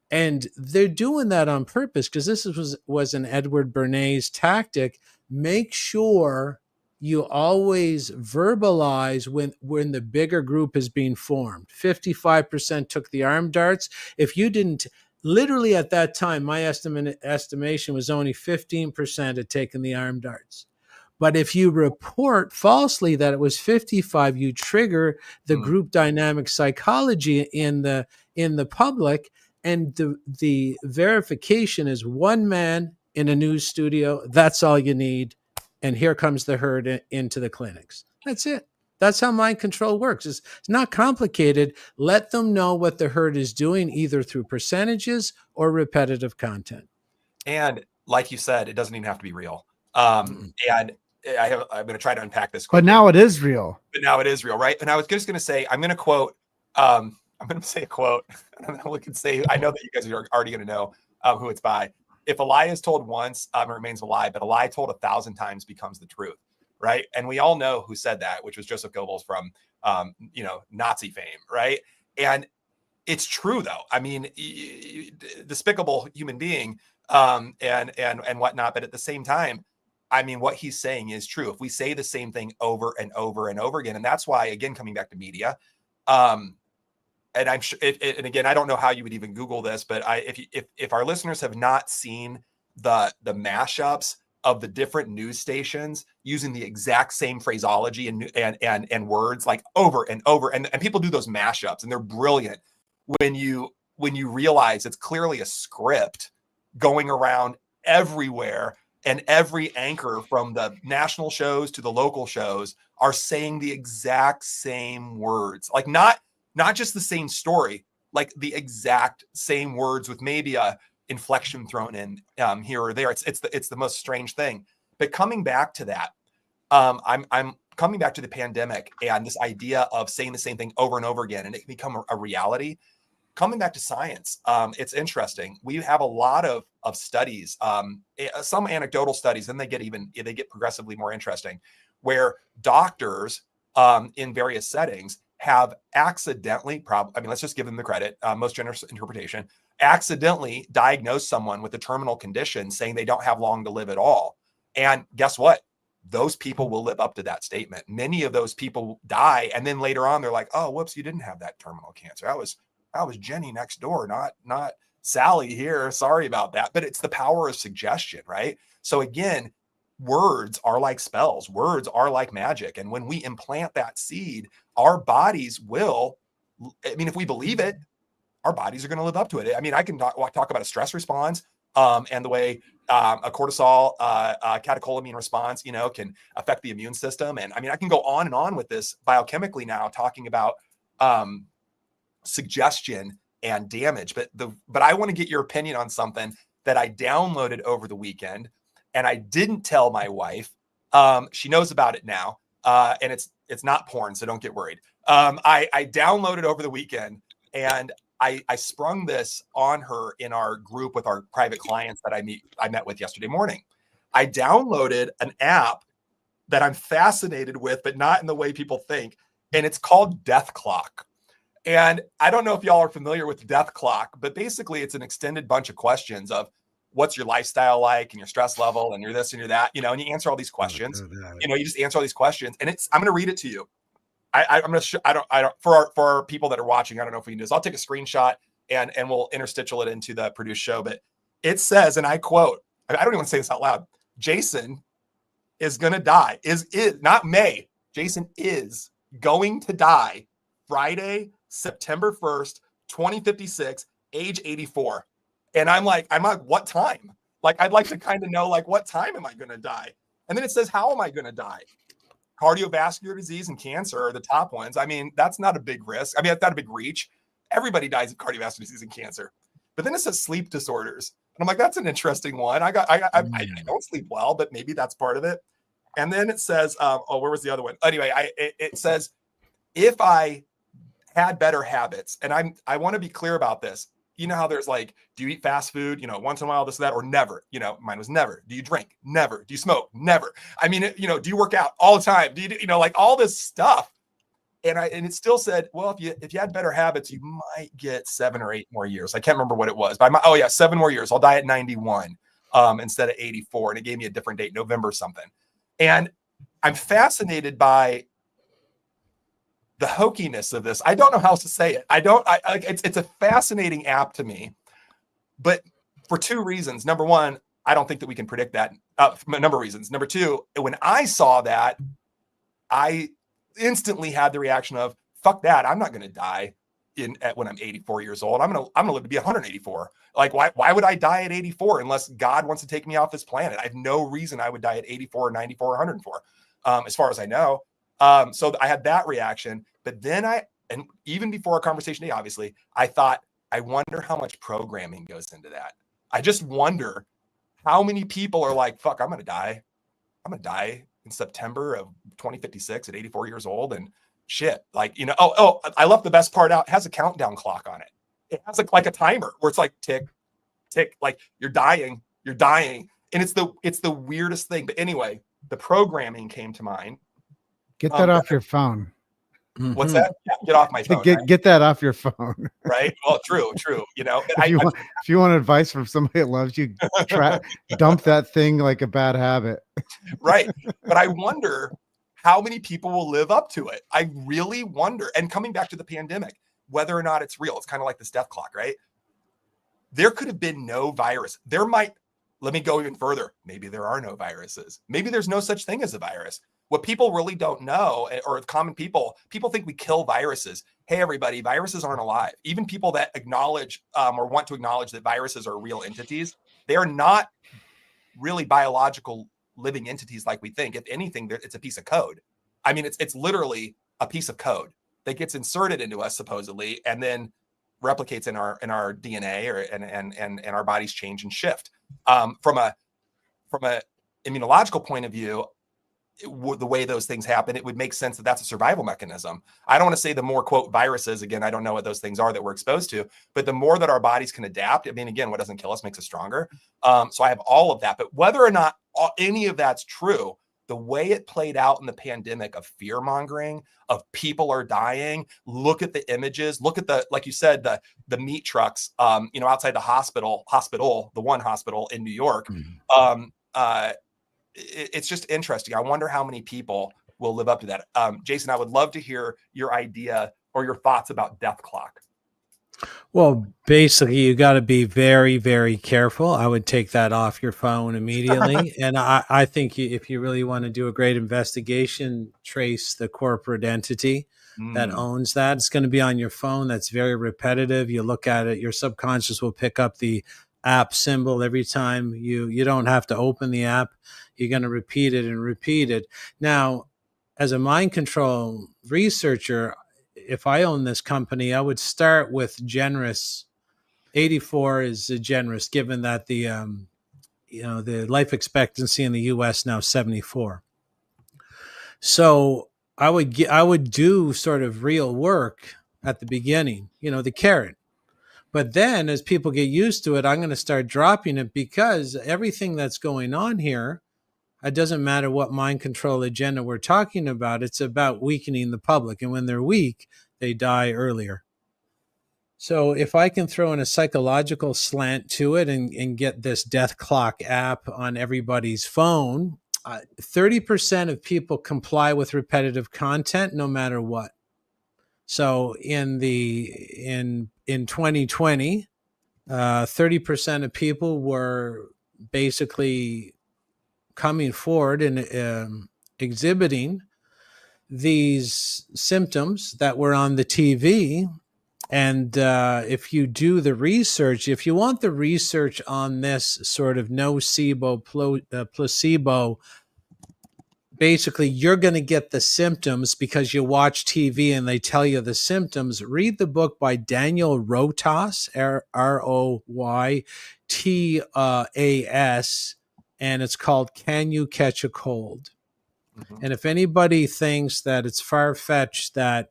And they're doing that on purpose because this was an Edward Bernays tactic. Make sure you always verbalize when the bigger group is being formed. 55% took the arm darts. If you didn't, literally at that time, my estimation was only 15% had taken the arm darts. But if you report falsely that it was 55, you trigger the group dynamic psychology in the public. And the verification is one man in a news studio. That's all you need. And here comes the herd into the clinics. That's it. That's how mind control works. It's not complicated. Let them know what the herd is doing, either through percentages or repetitive content. And like you said, it doesn't even have to be real. And I'm going to try to unpack this quickly. But now it is real. Right? And I was just going to say, I'm going to quote, I'm going to say a quote. I'm going to look and say, I know that you guys are already going to know who it's by. If a lie is told once, it remains a lie, but a lie told 1,000 times becomes the truth, right? And we all know who said that, which was Joseph Goebbels from, Nazi fame, right? And it's true, though. I mean, despicable human being, and whatnot. But at the same time, I mean, what he's saying is true. If we say the same thing over and over and over again, and that's why, again, coming back to media, and I'm sure, and again, I don't know how you would even Google this, but if our listeners have not seen the mashups of the different news stations using the exact same phraseology and words like over and over, and people do those mashups, and they're brilliant when you realize it's clearly a script going around everywhere, and every anchor from the national shows to the local shows are saying the exact same words, like not just the same story, like the exact same words with maybe a inflection thrown in here or there. It's the most strange thing. But coming back to that, I'm coming back to the pandemic and this idea of saying the same thing over and over again, and it can become a reality. Coming back to science, it's interesting. We have a lot of studies, some anecdotal studies, and they get progressively more interesting, where doctors in various settings have accidentally, let's just give them the credit, most generous interpretation, accidentally diagnosed someone with a terminal condition, saying they don't have long to live at all. And guess what? Those people will live up to that statement. Many of those people die, and then later on, they're like, "Oh, whoops, you didn't have that terminal cancer. That was Jenny next door, not Sally here, sorry about that. But it's the power of suggestion, right? So again, words are like spells, words are like magic. And when we implant that seed, our bodies will, I mean, if we believe it, our bodies are going to live up to it. I mean, I can talk about a stress response and the way a cortisol catecholamine response, can affect the immune system. And I mean, I can go on and on with this biochemically now, talking about suggestion and damage. But I want to get your opinion on something that I downloaded over the weekend, and I didn't tell my wife. She knows about it now, and it's not porn, so don't get worried. I downloaded over the weekend, and I sprung this on her in our group with our private clients that I met with yesterday morning. I downloaded an app that I'm fascinated with, but not in the way people think, and it's called Death Clock. And I don't know if y'all are familiar with Death Clock, but basically it's an extended bunch of questions of what's your lifestyle like and your stress level and your this and your that, and you answer all these questions. You just answer all these questions, and I'm going to read it to you. I'm going to I don't for our people that are watching, I don't know if we can do this. I'll take a screenshot and we'll interstitial it into the produced show, but it says, and I quote, I don't even want to say this out loud. Jason is going to die. Is not may. Jason is going to die Friday, September 1st, 2056, age 84. And I'm like, what time? Like, I'd like to kind of know, like, what time am I going to die? And then it says, how am I going to die? Cardiovascular disease and cancer are the top ones. I mean, that's not a big risk. I mean, that's not a big reach. Everybody dies of cardiovascular disease and cancer. But then it says sleep disorders. And I'm like, that's an interesting one. I don't sleep well, but maybe that's part of it. And then it says, where was the other one? Anyway, it says, if I had better habits, and I want to be clear about this. You know how there's like, do you eat fast food, once in a while, this, that, or never? Mine was never. Do you drink? Never. Do you smoke? Never. I mean, do you work out all the time? Do you, like all this stuff? And it still said, well, if you had better habits, you might get 7 or 8 more years. I can't remember what it was, but 7 more years. I'll die at 91 instead of 84. And it gave me a different date, November something. And I'm fascinated by the hokiness of this. I don't know how else to say it. It's a fascinating app to me, but for 2 reasons. Number one, I don't think that we can predict that. A number of reasons. Number 2, when I saw that, I instantly had the reaction of, fuck that. I'm not going to die when I'm 84 years old. I'm going to live to be 184. Like, why would I die at 84 unless God wants to take me off this planet? I have no reason I would die at 84 or 94 or 104, as far as I know. So I had that reaction, but then and even before our conversation today, obviously, I thought, I wonder how much programming goes into that. I just wonder how many people are like, fuck, I'm going to die. I'm going to die in September of 2056 at 84 years old. And shit, like, I left the best part out. It has a countdown clock on it. It has like a timer where it's like tick, tick, like you're dying. And it's the weirdest thing. But anyway, the programming came to mind. Get that off your phone. What's that? Yeah, get off my phone. Get that off your phone. Right. Well, true. If you want advice from somebody that loves you, dump that thing like a bad habit. Right. But I wonder how many people will live up to it. I really wonder. And coming back to the pandemic, whether or not it's real, it's kind of like this death clock, right? There could have been no virus. Let me go even further. Maybe there are no viruses. Maybe there's no such thing as a virus. What people really don't know, or common people think we kill viruses. Hey, everybody, viruses aren't alive. Even people that acknowledge or want to acknowledge that viruses are real entities, they are not really biological living entities like we think. If anything, it's a piece of code. I mean, it's literally a piece of code that gets inserted into us supposedly, and then replicates in our DNA, and our bodies change and shift. From a immunological point of view, the way those things happen, it would make sense that that's a survival mechanism. I don't want to say the more, quote, viruses, again, I don't know what those things are that we're exposed to, but the more that our bodies can adapt, I mean, again, what doesn't kill us makes us stronger. So I have all of that, but whether or not any of that's true, the way it played out in the pandemic of fear mongering, of people are dying, look at the images, look at like you said, the meat trucks, outside the hospital, the one hospital in New York. It's just interesting. I wonder how many people will live up to that. Jason, I would love to hear your idea or your thoughts about death clock. Well, basically, you got to be very, very careful. I would take that off your phone immediately. And I think if you really want to do a great investigation, trace the corporate entity that Mm, owns that. It's going to be on your phone. That's very repetitive. You look at it, your subconscious will pick up the app symbol every time you don't have to open the app. You're going to repeat it and repeat it. Now, as a mind control researcher, if I own this company, I would start with generous. 84 is generous, given that the life expectancy in the U.S. now 74. So I would do sort of real work at the beginning, the carrot. But then as people get used to it, I'm going to start dropping it because everything that's going on here, it doesn't matter what mind control agenda we're talking about. It's about weakening the public. And when they're weak, they die earlier. So if I can throw in a psychological slant to it and get this death clock app on everybody's phone, 30% of people comply with repetitive content no matter what. So in 2020, 30% of people were basically coming forward and exhibiting these symptoms that were on the TV. And if you do the research, if you want the research on this sort of nocebo placebo, basically you're going to get the symptoms because you watch TV and they tell you the symptoms. Read the book by Daniel Roytas, Roytas, and it's called Can You Catch a Cold? mhm. And if anybody thinks that it's far-fetched that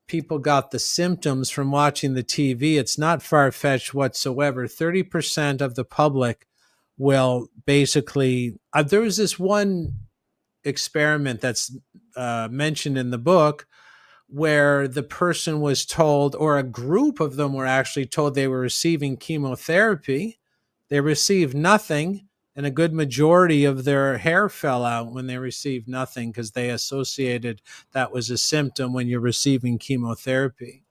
people got the symptoms from watching the TV, it's not far-fetched whatsoever. 30% of the public will basically, there was this one experiment that's mentioned in the book where the person was told, or a group of them were actually told they were receiving chemotherapy. They received nothing, and a good majority of their hair fell out when they received nothing because they associated that was a symptom when you're receiving chemotherapy.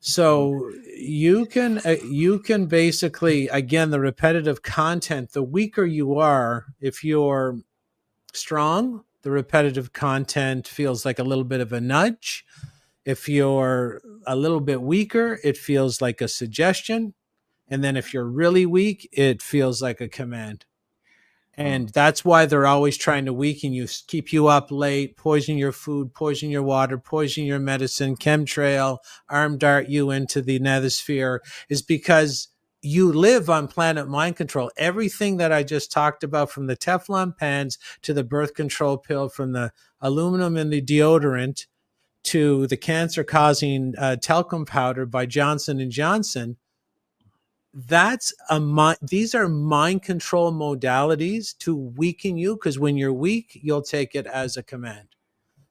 So you can basically, again, the repetitive content, the weaker you are, if you're strong, the repetitive content feels like a little bit of a nudge. If you're a little bit weaker, it feels like a suggestion. And then if you're really weak, it feels like a command. And that's why they're always trying to weaken you, keep you up late, poison your food, poison your water, poison your medicine, chemtrail, arm dart you into the nethersphere, is because you live on planet mind control. Everything that I just talked about, from the Teflon pans to the birth control pill, from the aluminum in the deodorant to the cancer-causing talcum powder by Johnson and Johnson, these are mind control modalities to weaken you, because when you're weak, you'll take it as a command.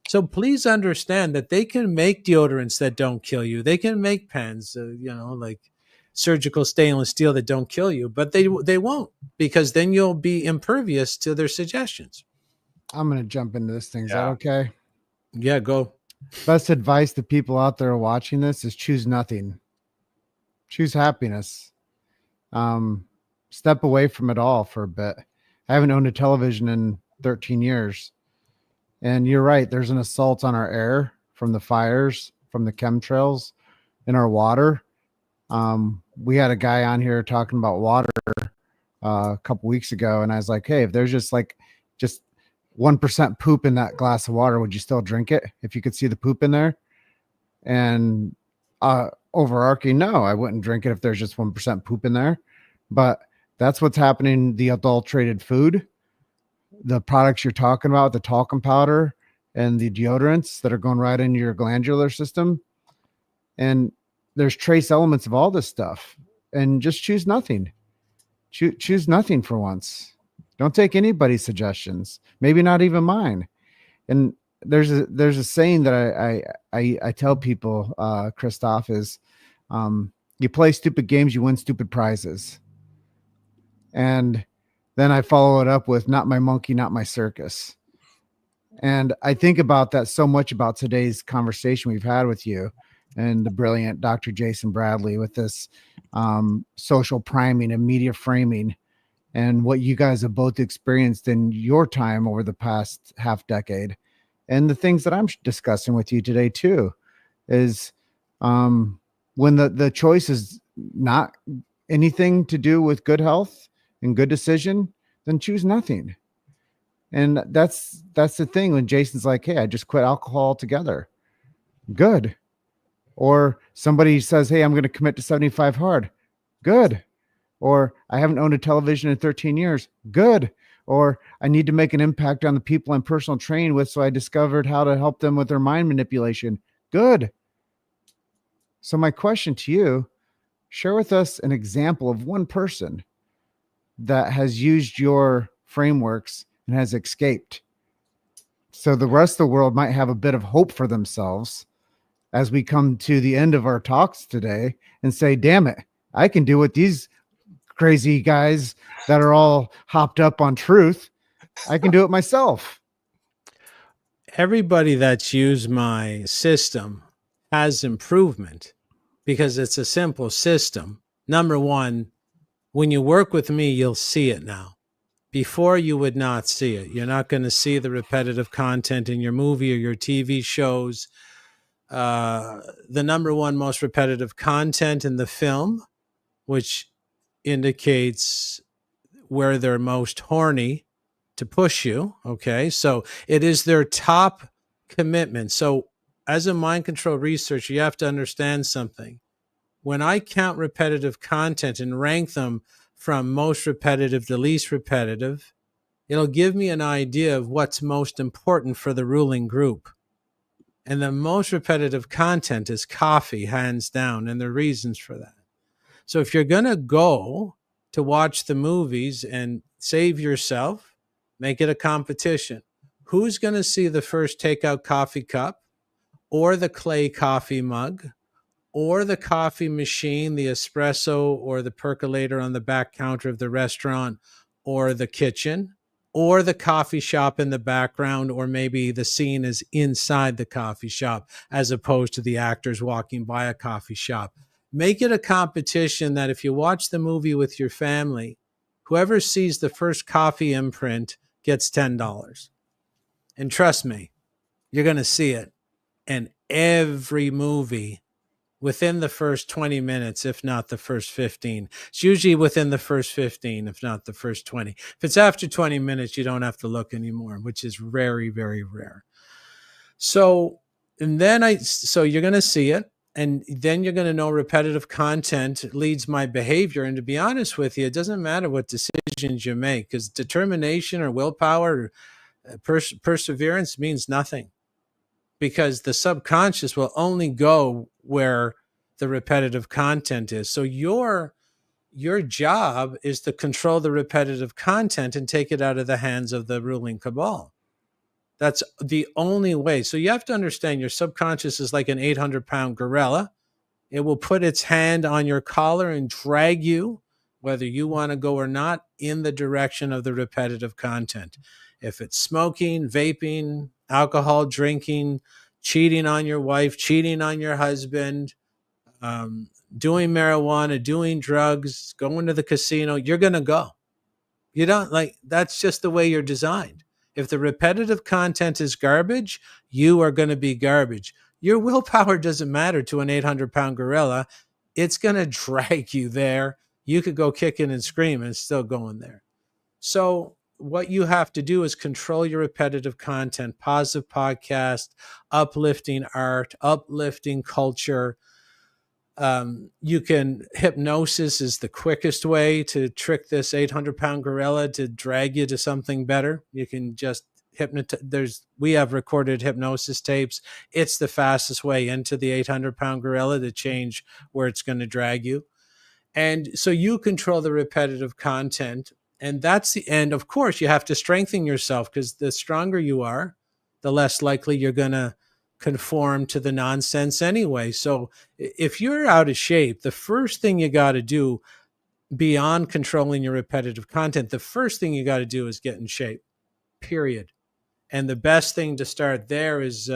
So please understand that they can make deodorants that don't kill you. They can make pens, like surgical stainless steel, that don't kill you, but they won't, because then you'll be impervious to their suggestions. I'm going to jump into this thing. Is that Yeah. okay? Yeah, go. Best advice to people out there watching this is choose nothing. Choose happiness. Step away from it all for a bit. I haven't owned a television in 13 years. And you're right. There's an assault on our air from the fires, from the chemtrails in our water. We had a guy on here talking about water a couple weeks ago. And I was like, hey, if there's just 1% poop in that glass of water, would you still drink it if you could see the poop in there? And overarching, no, I wouldn't drink it if there's just 1% poop in there. But that's what's happening. The adulterated food, the products you're talking about, the talcum powder and the deodorants that are going right into your glandular system. And there's trace elements of all this stuff. And just choose nothing. Choose nothing for once. Don't take anybody's suggestions, maybe not even mine. And there's a saying that I tell people, Christoff, is you play stupid games, you win stupid prizes. And then I follow it up with not my monkey, not my circus. And I think about that so much about today's conversation we've had with you, and the brilliant Dr. Jason Bradley with this social priming and media framing, and what you guys have both experienced in your time over the past half decade. And the things that I'm discussing with you today too is when the choice is not anything to do with good health and good decision, then choose nothing. And that's the thing when Jason's like, hey, I just quit alcohol altogether. Good. Or somebody says, hey, I'm going to commit to 75 hard. Good. Or I haven't owned a television in 13 years. Good. Or I need to make an impact on the people I'm personal training with, so I discovered how to help them with their mind manipulation. Good. So my question to you, share with us an example of one person that has used your frameworks and has escaped, so the rest of the world might have a bit of hope for themselves as we come to the end of our talks today and say, damn it, I can do what these crazy guys that are all hopped up on truth, I can do it myself. Everybody that's used my system has improvement because it's a simple system. Number one, when you work with me, you'll see it now. Before, you would not see it. You're not going to see the repetitive content in your movie or your TV shows. The number one most repetitive content in the film, which indicates where they're most horny to push you. Okay. So it is their top commitment. So as a mind control researcher, you have to understand something. When I count repetitive content and rank them from most repetitive to least repetitive, it'll give me an idea of what's most important for the ruling group. And the most repetitive content is coffee, hands down, and the reasons for that. So if you're going to go to watch the movies and save yourself, make it a competition. Who's going to see the first takeout coffee cup or the clay coffee mug or the coffee machine, the espresso or the percolator on the back counter of the restaurant or the kitchen, or the coffee shop in the background, or maybe the scene is inside the coffee shop as opposed to the actors walking by a coffee shop? Make it a competition that if you watch the movie with your family, whoever sees the first coffee imprint gets $10. And trust me, you're going to see it. And every movie within the first 20 minutes, if not the first 15. It's usually within the first 15, if not the first 20. If it's after 20 minutes, you don't have to look anymore, which is very, very rare. So you're going to see it. And then you're going to know repetitive content leads my behavior. And to be honest with you, it doesn't matter what decisions you make, because determination or willpower or perseverance means nothing, because the subconscious will only go where the repetitive content is. So your job is to control the repetitive content and take it out of the hands of the ruling cabal. That's the only way. So you have to understand your subconscious is like an 800-pound gorilla. It will put its hand on your collar and drag you, whether you want to go or not, in the direction of the repetitive content. If it's smoking, vaping, alcohol drinking, cheating on your wife, cheating on your husband, doing marijuana, doing drugs, going to the casino, you're going to go. You don't that's just the way you're designed. If the repetitive content is garbage, you are going to be garbage. Your willpower doesn't matter to an 800-pound gorilla. It's going to drag you there. You could go kicking and screaming, it's still going there. So what you have to do is control your repetitive content, positive podcast, uplifting art, uplifting culture. Hypnosis is the quickest way to trick this 800-pound gorilla to drag you to something better. You can just hypnotize. We have recorded hypnosis tapes. It's the fastest way into the 800-pound gorilla to change where it's going to drag you. And so you control the repetitive content. And that's the end. Of course, you have to strengthen yourself, because the stronger you are, the less likely you're going to conform to the nonsense anyway. So if you're out of shape, the first thing you got to do, beyond controlling your repetitive content, the first thing you got to do is get in shape, period. And the best thing to start there is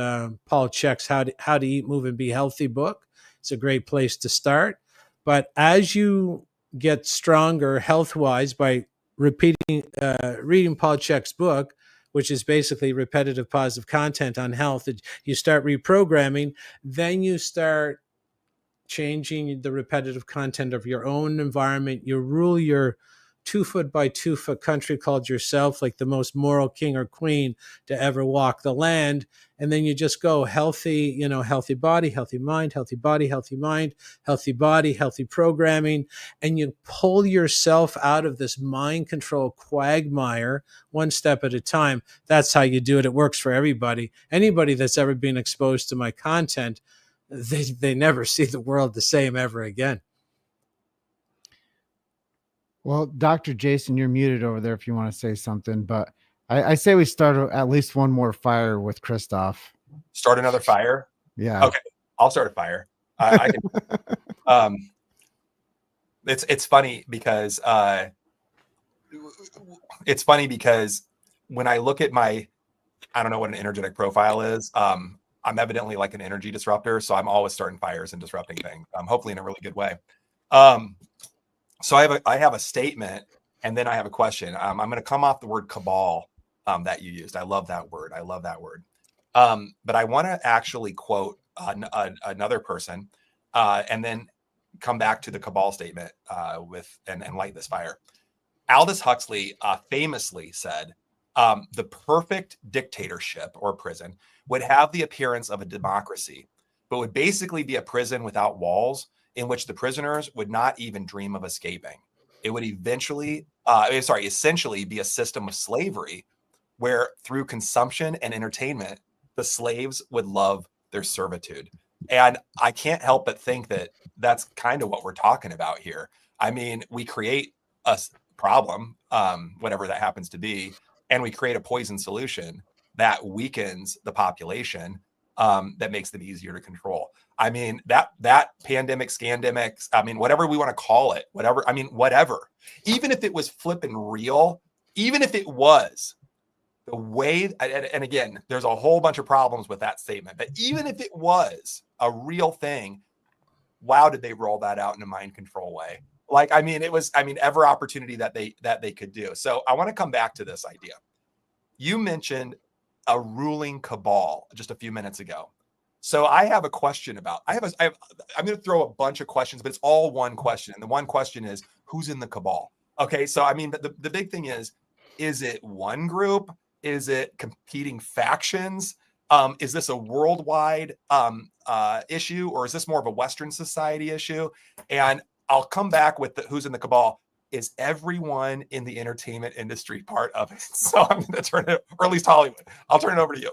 Paul Chek's How to Eat, Move, and Be Healthy book. It's a great place to start. But as you get stronger health wise by reading Paul Chek's book, which is basically repetitive positive content on health, you start reprogramming, then you start changing the repetitive content of your own environment. You rule your 2 foot by 2 foot country called yourself like the most moral king or queen to ever walk the land. And then you just go healthy, healthy body, healthy mind, healthy body, healthy mind, healthy body, healthy programming. And you pull yourself out of this mind control quagmire one step at a time. That's how you do it. It works for everybody. Anybody that's ever been exposed to my content, they never see the world the same ever again. Well, Dr. Jason, you're muted over there if you want to say something, but I say we start at least one more fire with Christoff. Start another fire? Yeah. Okay, I'll start a fire. I can. It's funny because when I look at I don't know what an energetic profile is. I'm evidently like an energy disruptor, so I'm always starting fires and disrupting things. Hopefully in a really good way. So I have a statement, and then I have a question. I'm going to come off the word cabal that you used. I love that word. But I want to actually quote another person, and then come back to the cabal statement and light this fire. Aldous Huxley famously said, the perfect dictatorship or prison would have the appearance of a democracy, but would basically be a prison without walls in which the prisoners would not even dream of escaping. It would essentially be a system of slavery where through consumption and entertainment, the slaves would love their servitude. And I can't help but think that that's kind of what we're talking about here. I mean, we create a problem, whatever that happens to be, and we create a poison solution that weakens the population, that makes them easier to control. I mean, that pandemic, scandemics, I mean, whatever we want to call it, whatever. Even if it was flipping real, even if it was the way, and again, there's a whole bunch of problems with that statement, but even if it was a real thing, wow, did they roll that out in a mind control way? Ever opportunity that they could do. So I want to come back to this idea. You mentioned a ruling cabal just a few minutes ago. So I have a question about, I'm going to throw a bunch of questions, but it's all one question. And the one question is, who's in the cabal? Okay. So, I mean, the big thing is it one group? Is it competing factions? Is this a worldwide issue, or is this more of a Western society issue? And I'll come back with who's in the cabal. Is everyone in the entertainment industry part of it? So I'm going to turn it, or at least Hollywood. I'll turn it over to you.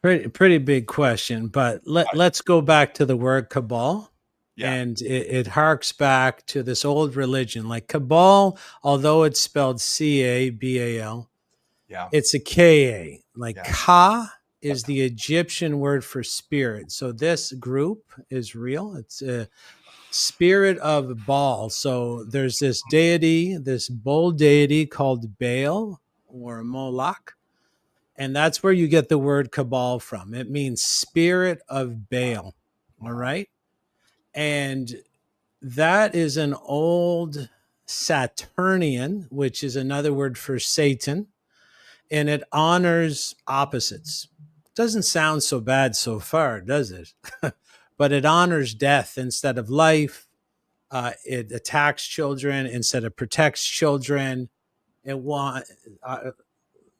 Pretty big question, but let's go back to the word cabal. Yeah. And it harks back to this old religion, like cabal, although it's spelled C-A-B-A-L. Yeah. It's a K-A. Like Ka is the Egyptian word for spirit. So this group is real. It's a spirit of Baal. So there's this deity, this bull deity called Baal or Moloch. And that's where you get the word cabal from. It means spirit of Baal. All right. And that is an old Saturnian, which is another word for Satan. And it honors opposites. Doesn't sound so bad so far, does it? But it honors death instead of life. It attacks children instead of protects children.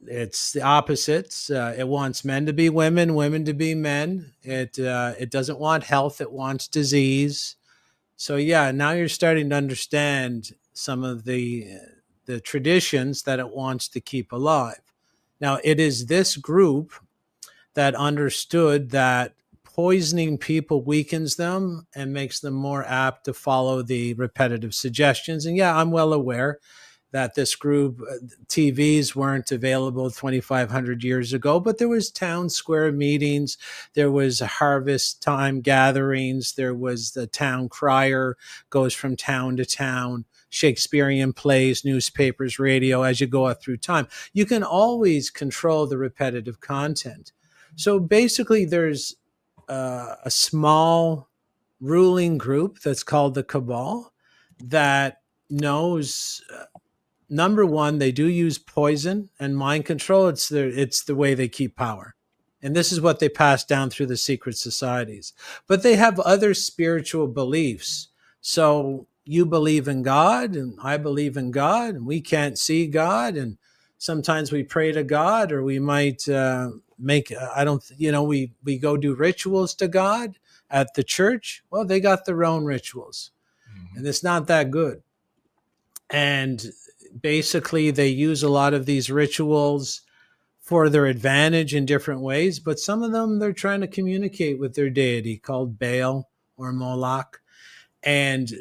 It's the opposites. It wants men to be women, women to be men. It doesn't want health. It wants disease. So yeah, now you're starting to understand some of the traditions that it wants to keep alive. Now, it is this group that understood that poisoning people weakens them and makes them more apt to follow the repetitive suggestions. And yeah, I'm well aware that this group, TVs weren't available 2,500 years ago, but there was town square meetings, there was harvest time gatherings, there was the town crier, goes from town to town, Shakespearean plays, newspapers, radio, as you go up through time. You can always control the repetitive content. So basically there's a small ruling group that's called the cabal that knows, number one, they do use poison and mind control. It's the way they keep power. And this is what they pass down through the secret societies. But they have other spiritual beliefs. So you believe in God and I believe in God and we can't see God. And sometimes we pray to God, or we might we go do rituals to God at the church. Well, they got their own rituals, and it's not that good. And basically they use a lot of these rituals for their advantage in different ways, but some of them they're trying to communicate with their deity called Baal or Moloch. And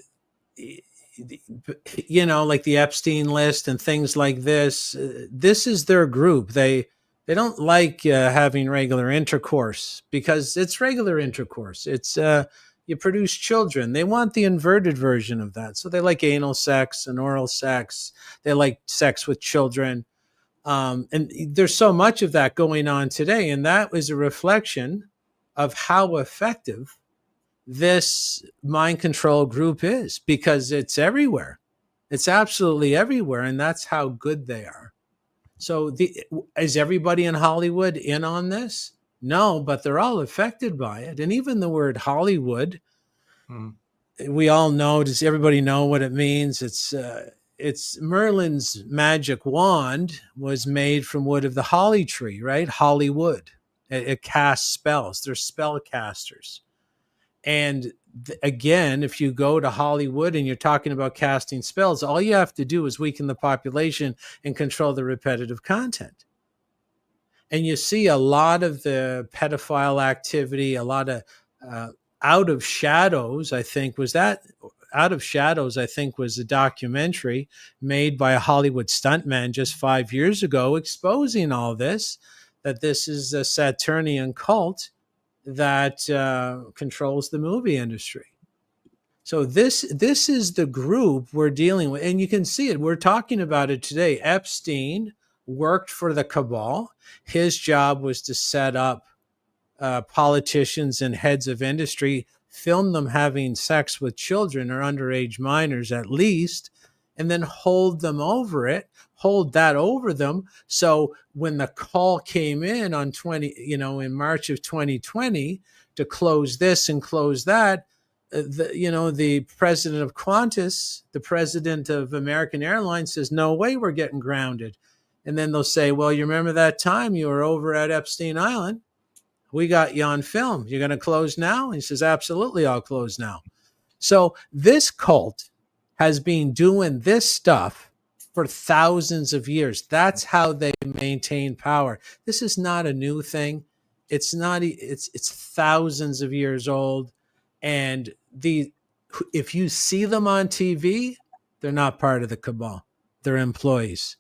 like the Epstein list and things like this, this is their group. They don't like having regular intercourse, because it's regular intercourse. It's you produce children. They want the inverted version of that. So they like anal sex and oral sex. They like sex with children. And there's so much of that going on today. And that was a reflection of how effective this mind control group is, because it's everywhere. It's absolutely everywhere. And that's how good they are. So is everybody in Hollywood in on this? No, but they're all affected by it. And even the word Hollywood, we all know, does everybody know what it means? It's Merlin's magic wand was made from wood of the holly tree, right? Hollywood. It casts spells. They're spell casters. And again, if you go to Hollywood and you're talking about casting spells, all you have to do is weaken the population and control the repetitive content. And you see a lot of the pedophile activity, a lot of Out of Shadows, I think was a documentary made by a Hollywood stuntman just 5 years ago, exposing all this, that this is a Saturnian cult that controls the movie industry. So this is the group we're dealing with, and you can see it. We're talking about it today. Epstein worked for the cabal. His job was to set up politicians and heads of industry, film them having sex with children or underage minors at least, and then hold that over them. So when the call came in on in March of 2020 to close this and close that, the president of Qantas, the president of American Airlines says, no way we're getting grounded. And then they'll say, well, you remember that time you were over at Epstein Island? We got you on film. You're going to close now? And he says, absolutely, I'll close now. So this cult has been doing this stuff for thousands of years. That's how they maintain power. This is not a new thing. It's thousands of years old. And if you see them on TV, they're not part of the cabal. They're employees.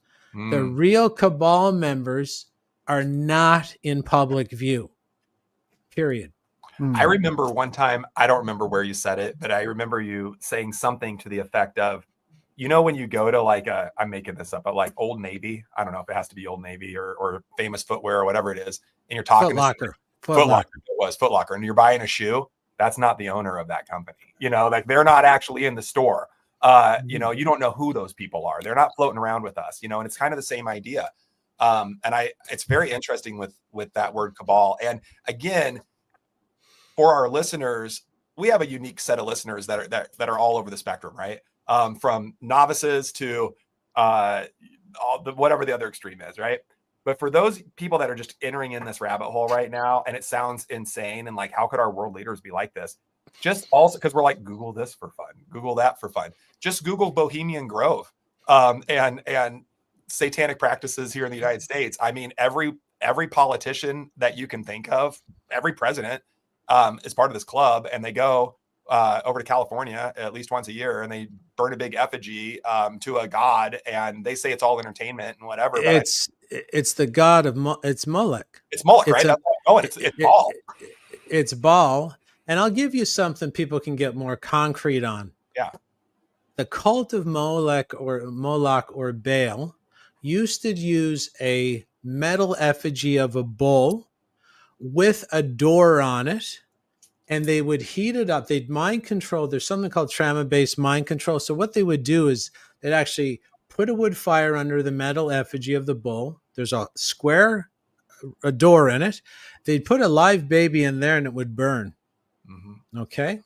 The real cabal members are not in public view. Period. I remember one time, I don't remember where you said it, but I remember you saying something to the effect of, when you go to I'm making this up, but like Old Navy, I don't know if it has to be Old Navy or Famous Footwear or whatever it is, and you're talking Foot Locker. It was Foot Locker, and you're buying a shoe. That's not the owner of that company. They're not actually in the store. You don't know who those people are. They're not floating around with us, and it's kind of the same idea. It's very interesting with that word cabal. And again, for our listeners, we have a unique set of listeners that are all over the spectrum, right? From novices to whatever the other extreme is, right? But for those people that are just entering in this rabbit hole right now, and it sounds insane, and like, how could our world leaders be like this? Just also because we're like, Google this for fun, Google that for fun. Just Google Bohemian Grove and satanic practices here in the United States. I mean, every politician that you can think of, every president is part of this club, and they go over to California at least once a year, and they burn a big effigy to a god, and they say it's all entertainment and whatever. But it's the god of it's Moloch. It's Moloch, right? That's what I'm going. It's Baal. It's Baal. And I'll give you something people can get more concrete on. Yeah. The cult of Moloch or Baal used to use a metal effigy of a bull with a door on it and they would heat it up. They'd mind control. There's something called trauma-based mind control. So what they would do is they'd actually put a wood fire under the metal effigy of the bull. There's a square, a door in it. They'd put a live baby in there and it would burn. Mm-hmm. Okay.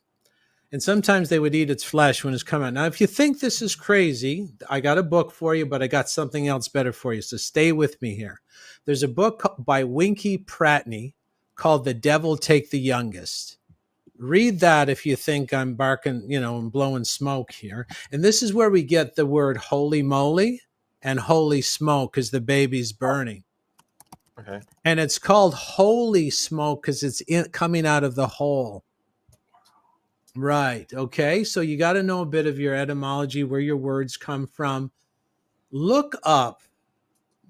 And sometimes they would eat its flesh when it's come out. Now, if you think this is crazy, I got a book for you, but I got something else better for you. So stay with me here. There's a book by Winky Pratney called The Devil Take the Youngest. Read that if you think I'm barking, and blowing smoke here. And this is where we get the word holy moly and holy smoke, because the baby's burning. Okay. And it's called holy smoke because it's coming out of the hole. Right. Okay. So you got to know a bit of your etymology, where your words come from. Look up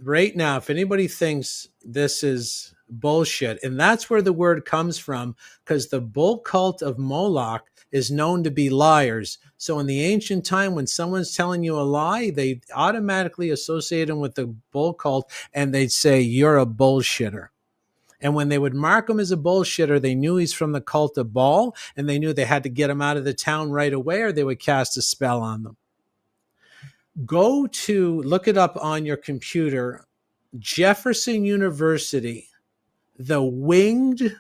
right now if anybody thinks this is bullshit. And that's where the word comes from, because the bull cult of Moloch is known to be liars. So in the ancient time, when someone's telling you a lie, they automatically associate them with the bull cult, and they'd say, you're a bullshitter. And when they would mark him as a bullshitter, they knew he's from the cult of Baal, and they knew they had to get him out of the town right away, or they would cast a spell on them. Look it up on your computer. Jefferson University, the winged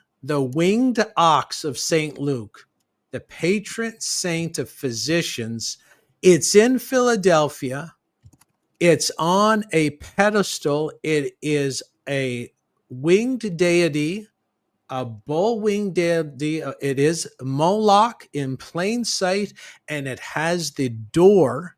ox of St. Luke, the patron saint of physicians. It's in Philadelphia. It's on a pedestal. It is a winged deity, a bull winged deity. It is Moloch in plain sight, and it has the door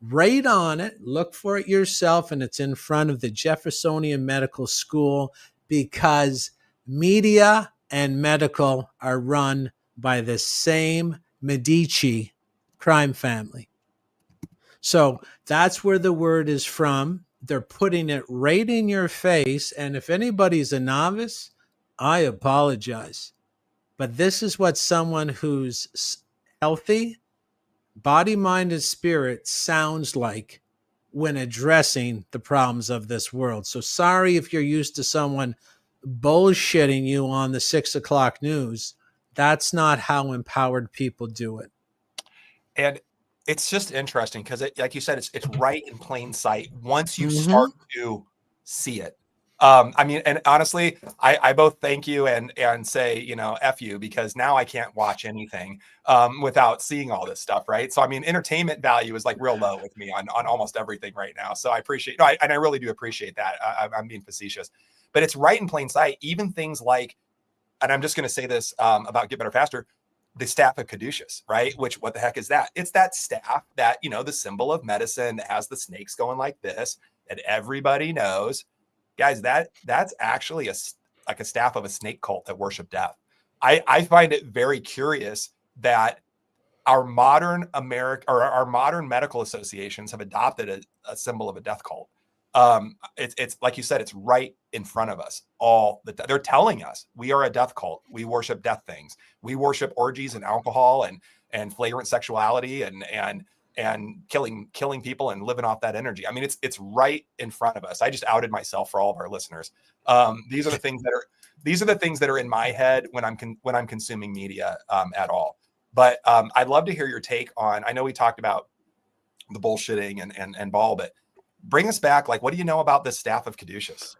right on it. Look for it yourself, and it's in front of the Jeffersonian Medical School, because media and medical are run by the same Medici crime family. So that's where the word is from. They're putting it right in your face. And if anybody's a novice, I apologize. But this is what someone who's healthy, body, mind, and spirit sounds like when addressing the problems of this world. So sorry if you're used to someone bullshitting you on the 6 o'clock news. That's not how empowered people do it. And it's just interesting because, like you said, it's right in plain sight once you start to see it. And honestly, I both thank you and say, F you, because now I can't watch anything without seeing all this stuff, right? So, entertainment value is like real low with me on almost everything right now. So I appreciate, and I really do appreciate that. I'm being facetious, but it's right in plain sight. Even things like, and I'm just going to say this about Get Better Faster, the staff of Caduceus, right? Which, what the heck is that? It's that staff that, the symbol of medicine that has the snakes going like this, that everybody knows. Guys, that's actually a staff of a snake cult that worship death. I find it very curious that our modern our modern medical associations have adopted a symbol of a death cult. It's like you said, it's right in front of us all the time. They're telling us we are a death cult. We worship death things. We worship orgies and alcohol and flagrant sexuality and killing people and living off that energy. It's right in front of us. I just outed myself for all of our listeners. These are the things that are in my head when I'm consuming media at all. But I'd love to hear your take on, I know we talked about the bullshitting and Baal, but bring us back. Like, what do you know about this staff of Caduceus?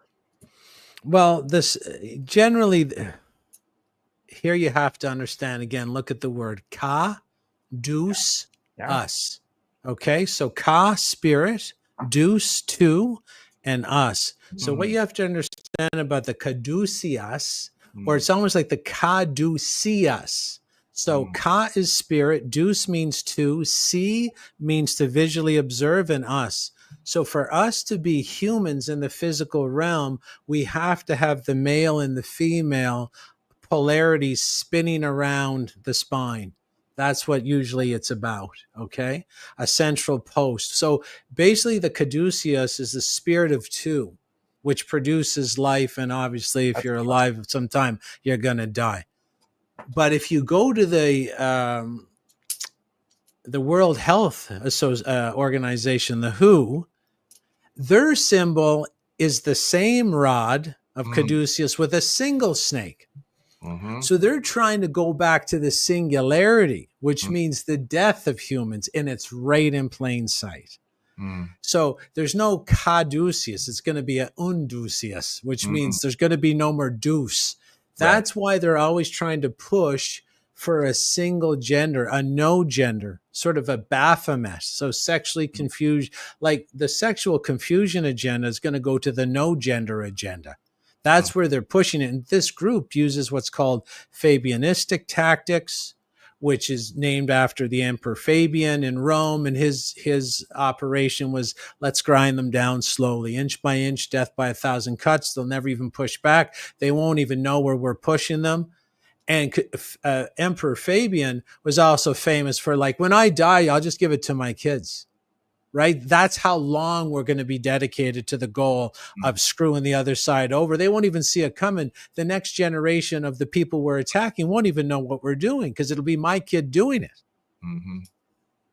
Well, this generally, here you have to understand, again, look at the word ka, deuce, us. Okay, so ka, spirit, deuce, two, and us. So what you have to understand about the caduceus, or it's almost like the caduceus. So ka is spirit, deuce means two, see means to visually observe, and us. So for us to be humans in the physical realm, we have to have the male and the female polarities spinning around the spine. That's what usually it's about, okay? A central post. So basically the caduceus is the spirit of two, which produces life. And obviously if you're alive at some time, you're going to die. But if you go to the World Health Organization, the WHO, their symbol is the same rod of caduceus with a single snake. Mm-hmm. So they're trying to go back to the singularity, which means the death of humans, and it's right in plain sight. So there's no caduceus. It's going to be a unduceus, which means there's going to be no more deuce. That's why they're always trying to push for a single gender, a no gender, sort of a Baphomet. So sexually confused, like the sexual confusion agenda is going to go to the no gender agenda. That's where they're pushing it. And this group uses what's called Fabianistic tactics, which is named after the Emperor Fabian in Rome. And his operation was, let's grind them down slowly, inch by inch, death by 1,000 cuts. They'll never even push back. They won't even know where we're pushing them. And Emperor Fabian was also famous for, like, when I die, I'll just give it to my kids. Right? That's how long we're going to be dedicated to the goal of screwing the other side over. They won't even see it coming. The next generation of the people we're attacking won't even know what we're doing because it'll be my kid doing it.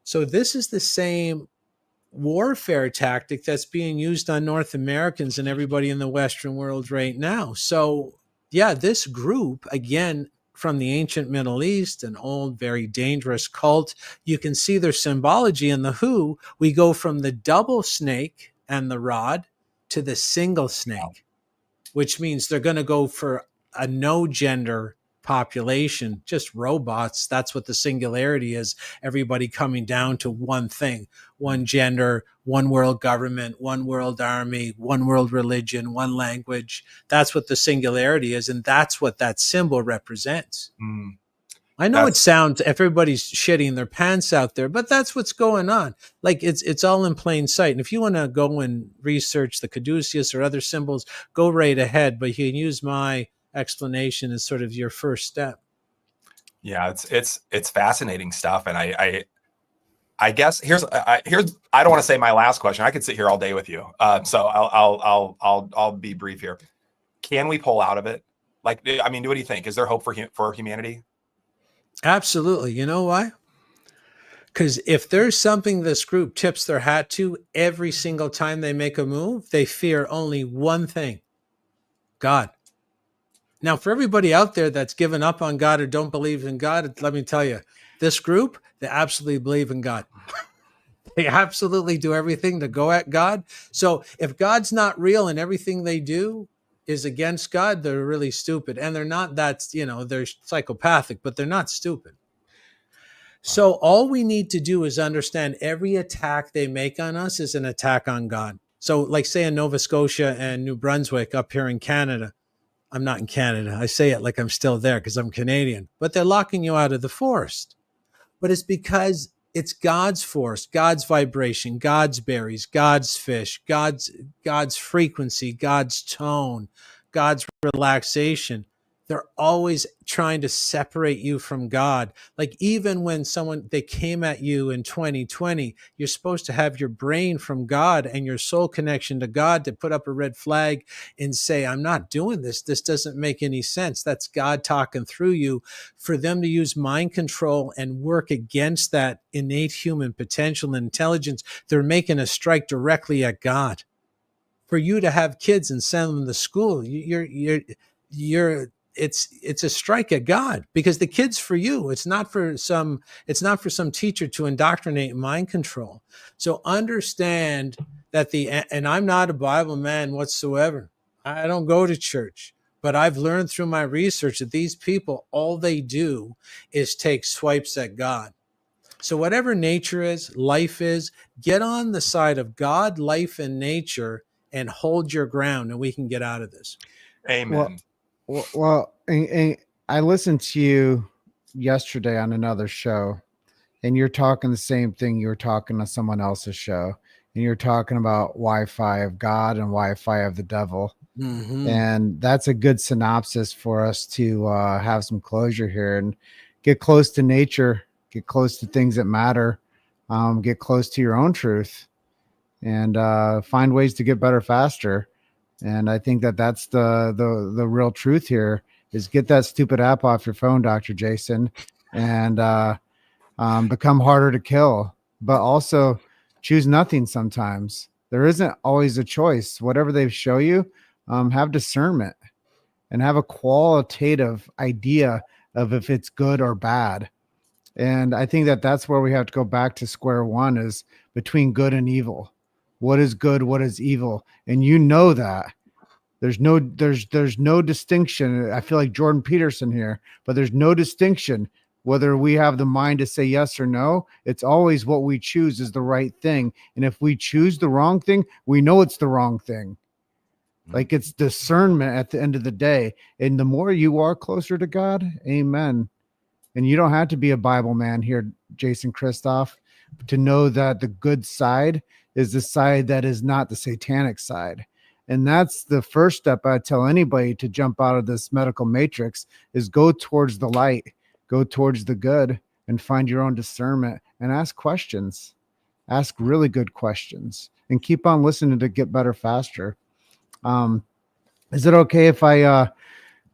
So this is the same warfare tactic that's being used on North Americans and everybody in the Western world right now. So yeah, this group, again, from the ancient Middle East, an old, very dangerous cult. You can see their symbology in the Who. We go from the double snake and the rod to the single snake, which means they're going to go for a no gender population, just robots. That's what the singularity is. Everybody coming down to one thing, one gender, one world government, one world army, one world religion, one language. That's what the singularity is. And that's what that symbol represents. I know it sounds, everybody's shitting their pants out there, but that's what's going on. Like it's all in plain sight. And if you want to go and research the caduceus or other symbols, go right ahead, but you can use my explanation as sort of your first step. Yeah, it's fascinating stuff. And I guess here's I don't want to say my last question. I could sit here all day with you. So I'll be brief here. Can we pull out of it? Like, I mean, what do you think? Is there hope for humanity? Absolutely. You know why? Because if there's something this group tips their hat to every single time they make a move, they fear only one thing: God. Now, for everybody out there that's given up on God or don't believe in God, let me tell you, this group, they absolutely believe in God. They absolutely do everything to go at God. So if God's not real and everything they do is against God, they're really stupid. And they're not that, they're psychopathic, but they're not stupid. So all we need to do is understand every attack they make on us is an attack on God. So like say in Nova Scotia and New Brunswick up here in Canada, I'm not in Canada. I say it like I'm still there because I'm Canadian, but they're locking you out of the forest. But it's because it's God's force, God's vibration, God's berries, God's fish, God's frequency, God's tone, God's relaxation. They're always trying to separate you from God. Like even when they came at you in 2020, you're supposed to have your brain from God and your soul connection to God to put up a red flag and say, I'm not doing this. This doesn't make any sense. That's God talking through you. For them to use mind control and work against that innate human potential and intelligence, they're making a strike directly at God. For you to have kids and send them to school, it's a strike at God, because the kid's for you. It's not for some teacher to indoctrinate mind control. So understand that and I'm not a Bible man whatsoever. I don't go to church, but I've learned through my research that these people, all they do is take swipes at God. So whatever nature is, life is, get on the side of God, life, and nature and hold your ground, and we can get out of this. Amen. Well, and I listened to you yesterday on another show, and you're talking the same thing you were talking on someone else's show, and you're talking about Wi-Fi of God and Wi-Fi of the devil. Mm-hmm. And that's a good synopsis for us to have some closure here and get close to nature, get close to things that matter, get close to your own truth, and find ways to get better faster. And I think that's the real truth here is get that stupid app off your phone, Dr. Jason, and become harder to kill, but also choose nothing. Sometimes there isn't always a choice. Whatever they show you, have discernment and have a qualitative idea of if it's good or bad. And I think that that's where we have to go back to square one, is between good and evil. What is good? What is evil? And you know that there's no distinction. I feel like Jordan Peterson here, but there's no distinction whether we have the mind to say yes or no. It's always what we choose is the right thing. And if we choose the wrong thing, we know it's the wrong thing. Like, it's discernment at the end of the day. And the more you are closer to God, amen. And you don't have to be a Bible man here, Jason Christoff, to know that the good side is the side that is not the satanic side. And that's the first step I tell anybody to jump out of this medical matrix, is go towards the light, go towards the good, and find your own discernment and ask questions. Ask really good questions and keep on listening to Get Better Faster. Is it okay if I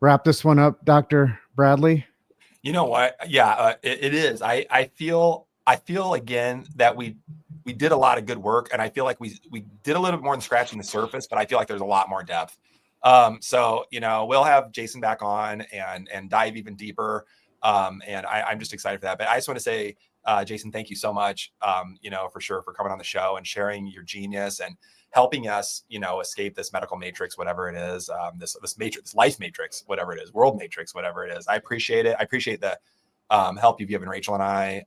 wrap this one up, Dr. Bradley? You know what? Yeah, it is. I feel again that we did a lot of good work, and I feel like we did a little bit more than scratching the surface, but I feel like there's a lot more depth. So we'll have Jason back on and dive even deeper. And I'm just excited for that. But I just want to say, Jason, thank you so much. For sure, for coming on the show and sharing your genius and helping us, escape this medical matrix, whatever it is, this matrix, life matrix, whatever it is, world matrix, whatever it is. I appreciate it. I appreciate the help you've given Rachel and I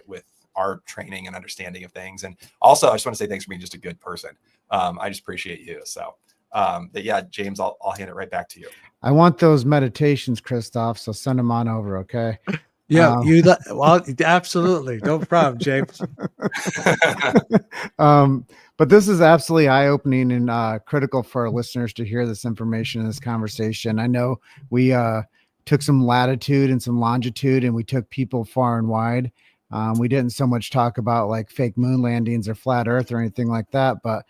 with our training and understanding of things. And also, I just want to say thanks for being just a good person. I just appreciate you. So, but yeah, James, I'll hand it right back to you. I want those meditations, Christoff. So send them on over, okay? Yeah, well, absolutely, no problem, James. But this is absolutely eye-opening and critical for our listeners to hear this information in this conversation. I know we took some latitude and some longitude, and we took people far and wide. We didn't so much talk about like fake moon landings or flat Earth or anything like that, but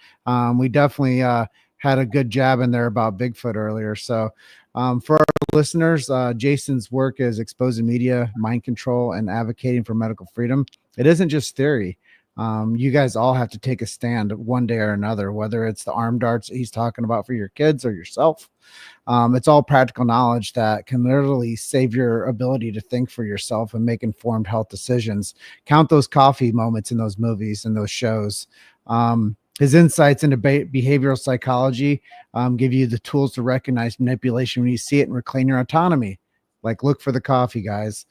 we definitely had a good jab in there about Bigfoot earlier. So for our listeners, Jason's work is exposing media, mind control, and advocating for medical freedom. It isn't just theory. You guys all have to take a stand one day or another, whether it's the arm darts he's talking about for your kids or yourself. It's all practical knowledge that can literally save your ability to think for yourself and make informed health decisions. Count those coffee moments in those movies and those shows. His insights into behavioral psychology give you the tools to recognize manipulation when you see it and reclaim your autonomy. Like, look for the coffee, guys.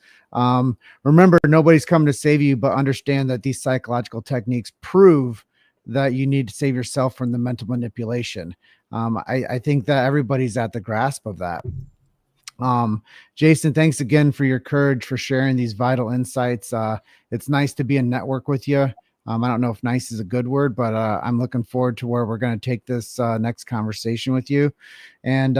Remember, nobody's coming to save you, but understand that these psychological techniques prove that you need to save yourself from the mental manipulation. I think that everybody's at the grasp of that. Jason, thanks again for your courage, for sharing these vital insights. It's nice to be in network with you. I don't know if nice is a good word, but I'm looking forward to where we're going to take this next conversation with you. And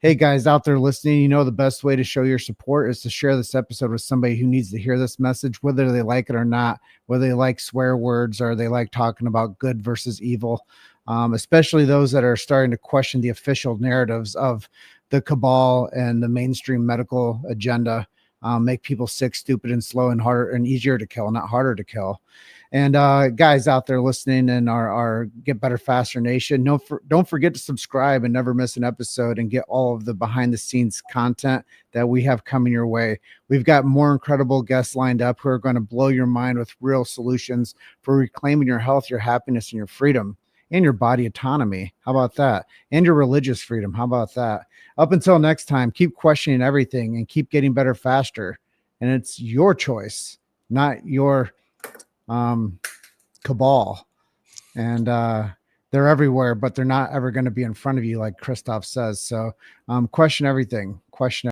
hey, guys out there listening, the best way to show your support is to share this episode with somebody who needs to hear this message, whether they like it or not, whether they like swear words or they like talking about good versus evil, especially those that are starting to question the official narratives of the cabal and the mainstream medical agenda. Make people sick, stupid, and slow and harder and easier to kill, not harder to kill. And guys out there listening in our Get Better Faster Nation, don't forget to subscribe and never miss an episode and get all of the behind the scenes content that we have coming your way. We've got more incredible guests lined up who are going to blow your mind with real solutions for reclaiming your health, your happiness, and your freedom, and your body autonomy. How about that? And your religious freedom. How about that? Up until next time, keep questioning everything and keep getting better faster. And it's your choice, not your cabal. And they're everywhere, but they're not ever going to be in front of you, like Christoff says. So question everything. Thank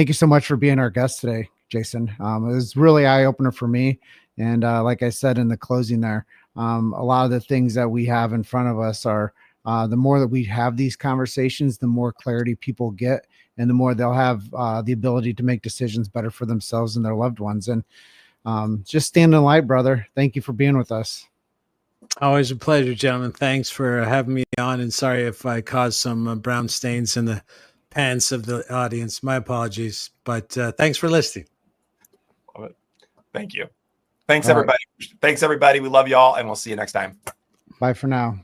you so much for being our guest today, Jason. It was really eye-opener for me. And like I said in the closing there, a lot of the things that we have in front of us are the more that we have these conversations, the more clarity people get, and the more they'll have the ability to make decisions better for themselves and their loved ones. And just stand in the light, brother. Thank you for being with us. Always a pleasure, gentlemen. Thanks for having me on. And sorry if I caused some brown stains in the pants of the audience. My apologies. But thanks for listening. Love it. Thank you. Thanks, everybody. Thanks, everybody. We love y'all, and we'll see you next time. Bye for now.